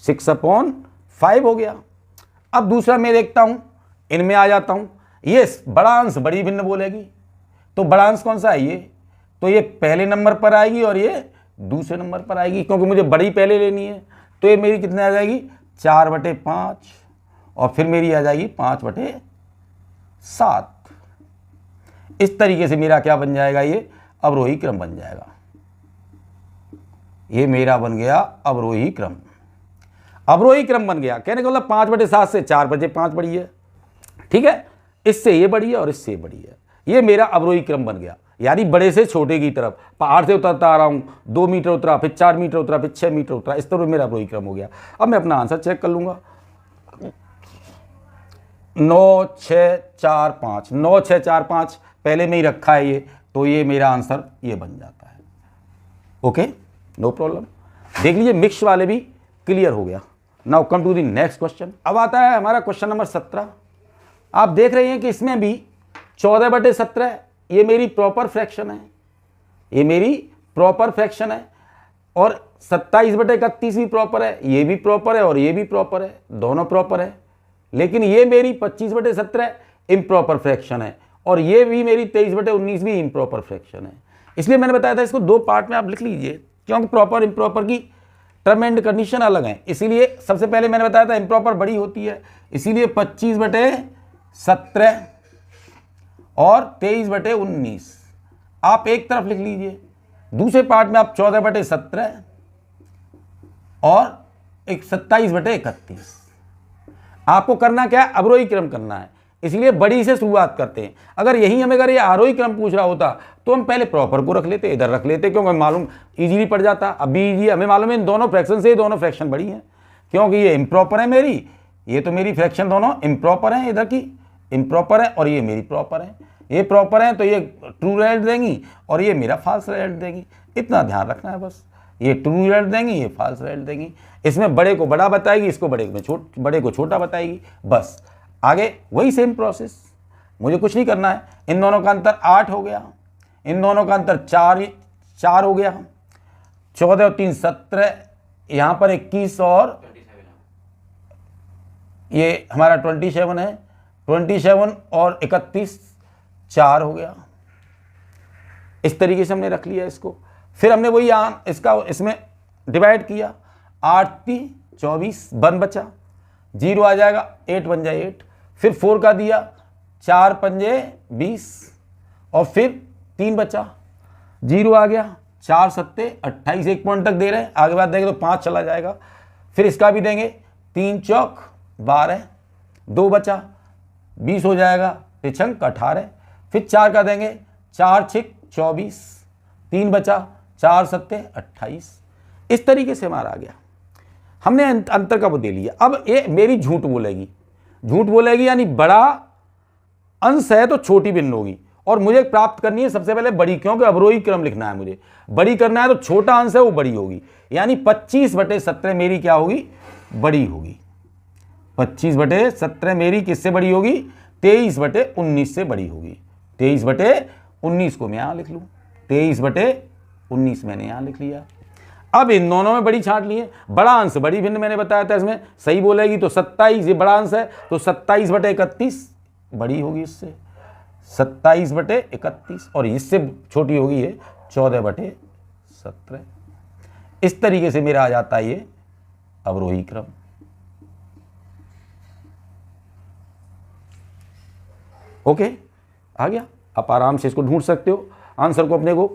6/5 हो गया। अब दूसरा मैं देखता हूं, इनमें आ जाता हूं। ये बड़ा अंश बड़ी भिन्न बोलेगी, तो बड़ा अंश कौन सा है, ये तो ये पहले नंबर पर आएगी और ये दूसरे नंबर पर आएगी, क्योंकि मुझे बड़ी पहले लेनी है। तो ये मेरी कितने आ जाएगी, 4/5, और फिर मेरी आ जाएगी 5/7। इस तरीके से मेरा क्या बन जाएगा, ये अवरोही क्रम बन जाएगा। ये मेरा बन गया अवरोही क्रम। अवरोही क्रम बन गया, कहने का मतलब 5/7 से 4/5 बड़ी है, ठीक है, इससे ये बड़ी है और इससे ये बड़ी है। ये मेरा अवरोही क्रम बन गया, यानी बड़े से छोटे की तरफ। पहाड़ से उतरता आ रहा हूं, 2 मीटर उतरा, फिर 4 मीटर उतरा, फिर 6 मीटर उतरा, इस तरह मेरा अवरोही क्रम हो गया। अब मैं अपना आंसर चेक कर लूंगा। 9 6 4 5, 9 6 4 5 पहले में ही रखा है ये, तो ये मेरा आंसर ये बन जाता है। Okay, no problem. देख लीजिए मिक्स वाले भी क्लियर हो गया। Now come to the next question. अब आता है हमारा क्वेश्चन नंबर 17। आप देख रहे हैं कि इसमें भी 14/17 ये मेरी प्रॉपर फ्रैक्शन है, ये मेरी प्रॉपर फ्रैक्शन है, और 27/31 भी प्रॉपर है, ये भी प्रॉपर है और ये भी प्रॉपर है, दोनों प्रॉपर है। लेकिन ये मेरी 25/17 इम्प्रॉपर फ्रैक्शन है, और ये भी मेरी 23/19 भी इम्प्रॉपर फ्रैक्शन है। इसलिए मैंने बताया था इसको 2 पार्ट में आप लिख लीजिए, क्योंकि प्रॉपर इम्प्रॉपर की टर्म एंड कंडीशन अलग है। इसीलिए सबसे पहले मैंने बताया था इम्प्रॉपर बड़ी होती है, इसीलिए 25/17 और 23/19 आप एक तरफ लिख लीजिए। दूसरे पार्ट में आप 14/17 और 27/31। आपको करना क्या है, अवरोही क्रम करना है, इसलिए बड़ी से शुरुआत करते हैं। अगर अगर ये आरोही क्रम पूछ रहा होता तो हम पहले प्रॉपर को रख लेते, इधर रख लेते, क्योंकि मालूम इजीली पड़ जाता। अभी इजी हमें मालूम है इन दोनों फ्रैक्शन से दोनों फ्रैक्शन बड़ी हैं, क्योंकि ये इम्प्रॉपर है मेरी, ये तो मेरी फ्रैक्शन दोनों इम्प्रॉपर हैं, इधर की इम्प्रॉपर है और ये मेरी प्रॉपर है। ये प्रॉपर है तो ये ट्रू रिजल्ट देंगी और ये मेरा फॉल्स रिजल्ट देंगी। इतना ध्यान रखना है बस, ये ट्रू रिजल्ट देंगी, ये फॉल्स रिजल्ट देंगी। इसमें बड़े को बड़ा बताएगी, इसको बड़े को छोटा बताएगी। बस आगे वही सेम प्रोसेस, मुझे कुछ नहीं करना है। इन दोनों का अंतर 8 हो गया, इन दोनों का अंतर 4 हो गया, 14 और 3 17, यहाँ पर 21 और ये हमारा 27 है, 27 और 31 4 हो गया। इस तरीके से हमने रख लिया इसको। फिर हमने वही इसमें डिवाइड किया, 8 3 24 1 बचा, 0 आ जाएगा, 8 बन जाए 8। फिर 4 का दिया, 4 पंजे 20 और फिर 3 बचा, 0 आ गया, 4 सत्ते 28, 1 पॉइंट तक दे रहे हैं, आगे बात देंगे तो 5 चला जाएगा। फिर इसका भी देंगे, 3 चौक 12, 2 बचा, 20 हो जाएगा, 5 छंक 18। फिर 4 का देंगे, 4 छिक 24, 3 बचा, 4 सत्ते 28। इस तरीके से हमारा आ गया। हमने अंतर का वो दे लिया। अब ये मेरी झूठ बोलेगी यानी बड़ा अंश है तो छोटी भिन्न होगी, और मुझे प्राप्त करनी है सबसे पहले बड़ी, क्योंकि अवरोही क्रम लिखना है मुझे, बड़ी करना है तो छोटा अंश है वो बड़ी होगी, यानी 25/17 मेरी क्या होगी, बड़ी होगी। 25/17 मेरी किससे बड़ी होगी, 23/19 से बड़ी होगी। 23/19 को मैं यहाँ लिख लूँ, 23/19 मैंने यहाँ लिख लिया। अब इन दोनों में बड़ी छांट लिए, बड़ा अंश बड़ी भिन्न मैंने बताया था, इसमें सही बोलेगी तो 27, ये बड़ा अंश है तो 27/31 बड़ी होगी इससे, 27/31, और इससे छोटी होगी ये 14/17। इस तरीके से मेरा आ जाता है ये अवरोही क्रम। ओके, आ गया। आप आराम से इसको ढूंढ सकते हो आंसर को अपने को।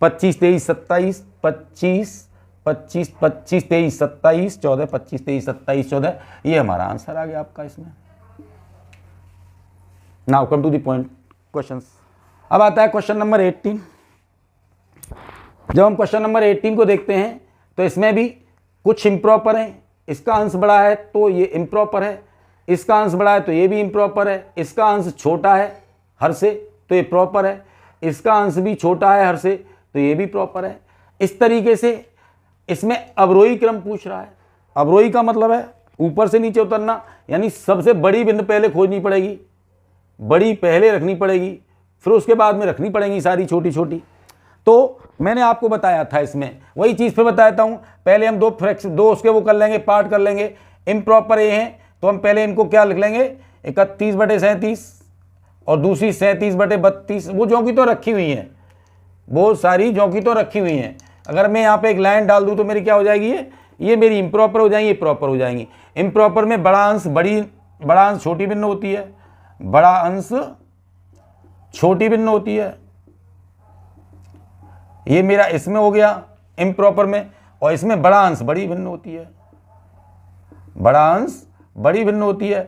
25, 23, 27, 25, 25, 25, 23, 27, 14, 25, 23, 27, 14, ये हमारा आंसर आ गया आपका इसमें। Now come to the point questions. अब आता है क्वेश्चन नंबर 18। जब हम क्वेश्चन नंबर 18 को देखते हैं तो इसमें भी कुछ इम्प्रॉपर हैं। इसका अंश बड़ा है तो ये इम्प्रॉपर है, इसका अंश बड़ा है तो ये भी इम्प्रॉपर है, इसका अंश छोटा है हर से तो ये प्रॉपर है, इसका अंश भी छोटा है हर से तो ये भी प्रॉपर है। इस तरीके से इसमें अवरोही क्रम पूछ रहा है। अवरोही का मतलब है ऊपर से नीचे उतरना, यानी सबसे बड़ी बिंदु पहले खोजनी पड़ेगी, बड़ी पहले रखनी पड़ेगी, फिर उसके बाद में रखनी पड़ेंगी सारी छोटी छोटी। तो मैंने आपको बताया था, इसमें वही चीज़ फिर बताता हूँ। पहले हम दो उसके वो कर लेंगे, पार्ट कर लेंगे। इम्प्रॉपर ये हैं तो हम पहले इनको क्या लिख लेंगे, 31/37 और दूसरी 37/32। वो जो की तो रखी हुई हैं, वो सारी जो की तो रखी हुई हैं। अगर मैं यहाँ पे एक लाइन डाल दूँ तो मेरी क्या हो जाएगी, ये मेरी इम्प्रॉपर हो जाएंगी, ये प्रॉपर हो जाएंगी। इम्प्रॉपर में बड़ा अंश छोटी भिन्न होती है, बड़ा अंश छोटी भिन्न होती है। ये मेरा इसमें हो गया इम्प्रॉपर में, और इसमें बड़ा अंश बड़ी भिन्न होती है, बड़ा अंश बड़ी भिन्न होती है।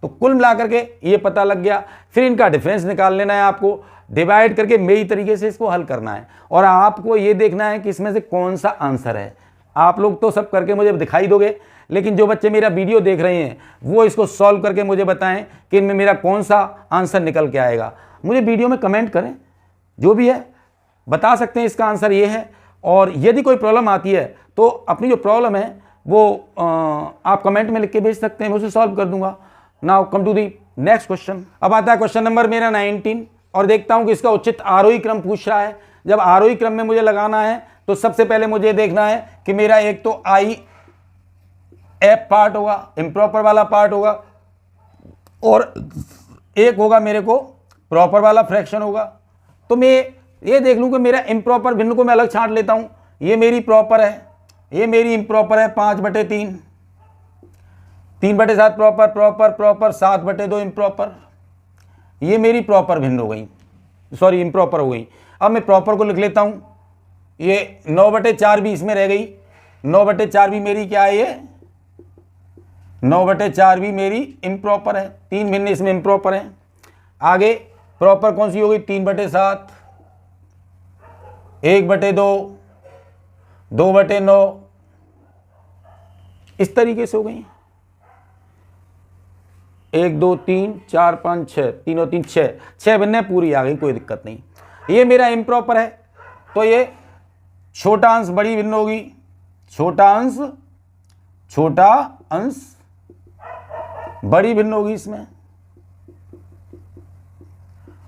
तो कुल मिलाकर के ये पता लग गया। फिर इनका डिफरेंस निकाल लेना है आपको, डिवाइड करके मेरी तरीके से इसको हल करना है, और आपको ये देखना है कि इसमें से कौन सा आंसर है। आप लोग तो सब करके मुझे दिखाई दोगे, लेकिन जो बच्चे मेरा वीडियो देख रहे हैं वो इसको सॉल्व करके मुझे बताएं कि इनमें मेरा कौन सा आंसर निकल के आएगा। मुझे वीडियो में कमेंट करें, जो भी है बता सकते हैं इसका आंसर ये है। और यदि कोई प्रॉब्लम आती है तो अपनी जो प्रॉब्लम है वो आप कमेंट में लिख के भेज सकते हैं, मैं उसे सॉल्व कर दूंगा। Now come to the next question. अब आता है क्वेश्चन नंबर मेरा 19, और देखता हूं कि इसका उचित आरोही क्रम पूछ रहा है। जब आरोही क्रम में मुझे लगाना है तो सबसे पहले मुझे देखना है कि मेरा एक तो एफ पार्ट होगा, इम्प्रॉपर वाला पार्ट होगा, और एक होगा मेरे को प्रॉपर वाला फ्रैक्शन होगा। तो मैं ये देख लूं कि मेरा इम्प्रॉपर भिन्न को मैं अलग छांट लेता हूं। ये मेरी प्रॉपर है, ये मेरी इम्प्रॉपर है 5/3, 3/7 प्रॉपर, प्रॉपर प्रॉपर 7/2 इम्प्रॉपर। ये मेरी प्रॉपर भिन्न हो गई, सॉरी इम्प्रॉपर हो गई। अब मैं प्रॉपर को लिख लेता हूं। ये 9/4 भी इसमें रह गई, 9/4 भी मेरी क्या है, ये 9/4 भी मेरी इम्प्रॉपर है। 3 भिन्न इसमें इम्प्रॉपर है। आगे प्रॉपर कौन सी हो गई, 3/7, 1/2, 2/9, इस तरीके से हो गई। 1 2 3 4 5 6, 3 और 3 6 भिन्न पूरी आ गई, कोई दिक्कत नहीं। ये मेरा इम्प्रॉपर है तो ये छोटा अंश बड़ी भिन्न होगी, छोटा अंश बड़ी भिन्न होगी इसमें,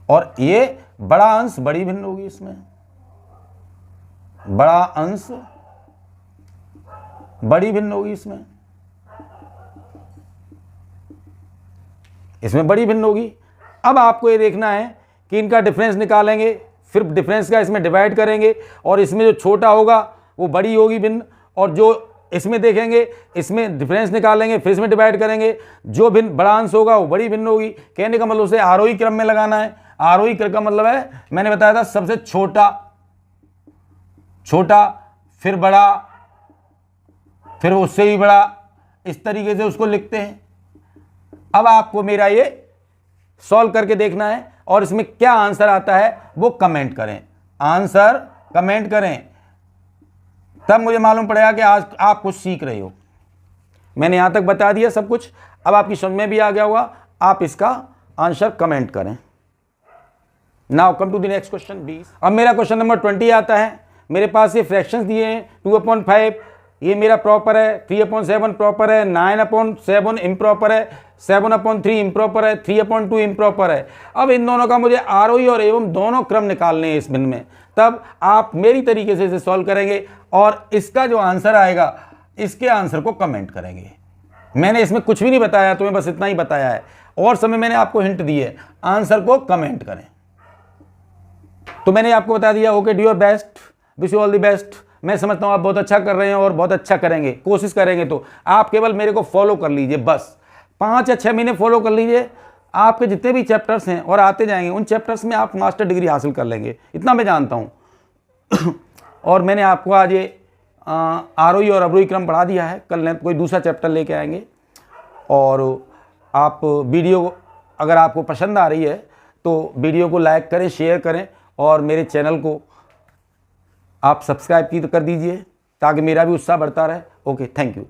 और ये बड़ा अंश बड़ी भिन्न होगी इसमें, बड़ा अंश बड़ी भिन्न होगी इसमें बड़ी भिन्न होगी। अब आपको ये देखना है कि इनका डिफरेंस निकालेंगे, फिर डिफरेंस का इसमें डिवाइड करेंगे, और इसमें जो छोटा होगा वो बड़ी होगी भिन्न, और जो इसमें देखेंगे इसमें डिफरेंस निकालेंगे, फिर इसमें डिवाइड करेंगे, जो भिन्न बड़ा अंश होगा वो बड़ी भिन्न होगी। कहने का मतलब उसे आरोही क्रम में लगाना है। आरोही क्रम का मतलब है, मैंने बताया था सबसे छोटा फिर बड़ा फिर उससे भी बड़ा, इस तरीके से उसको लिखते हैं। अब आपको मेरा ये सॉल्व करके देखना है, और इसमें क्या आंसर आता है वो कमेंट करें, आंसर कमेंट करें, तब मुझे मालूम पड़ेगा कि आज आप कुछ सीख रहे हो। मैंने यहां तक बता दिया सब कुछ, अब आपकी समझ में भी आ गया होगा। आप इसका आंसर कमेंट करें। Now come to the next question 20। अब मेरा क्वेश्चन नंबर 20 आता है। मेरे पास ये फ्रैक्शंस दिए हैं 2/5, ये मेरा प्रॉपर है, 3/7 प्रॉपर है, 9/7 इम्प्रॉपर है, 7/3 इम्प्रॉपर है, 3/2 इम्प्रॉपर है। अब इन दोनों का मुझे आरोही और एवं दोनों क्रम निकालने हैं इस भिन्न में। तब आप मेरी तरीके से इसे सॉल्व करेंगे और इसका जो आंसर आएगा इसके आंसर को कमेंट करेंगे। मैंने इसमें कुछ भी नहीं बताया, तुम्हें बस इतना ही बताया है और समय मैंने आपको हिंट दी है, आंसर को कमेंट करें। तो मैंने आपको बता दिया, okay, do your best, wish you all the best. मैं समझता हूँ आप बहुत अच्छा कर रहे हैं और बहुत अच्छा करेंगे, कोशिश करेंगे। तो आप केवल मेरे को फॉलो कर लीजिए, बस 5 या 6 महीने फॉलो कर लीजिए। आपके जितने भी चैप्टर्स हैं और आते जाएंगे, उन चैप्टर्स में आप मास्टर डिग्री हासिल कर लेंगे, इतना मैं जानता हूँ। और मैंने आपको आज ये आरोही और अवरोही क्रम पढ़ा दिया है। कल कोई दूसरा चैप्टर लेके आएंगे। और आप वीडियो अगर आपको पसंद आ रही है तो वीडियो को लाइक करें, शेयर करें और मेरे चैनल को आप सब्सक्राइब कर दीजिए ताकि मेरा भी उत्साह बढ़ता रहे। Okay, thank you.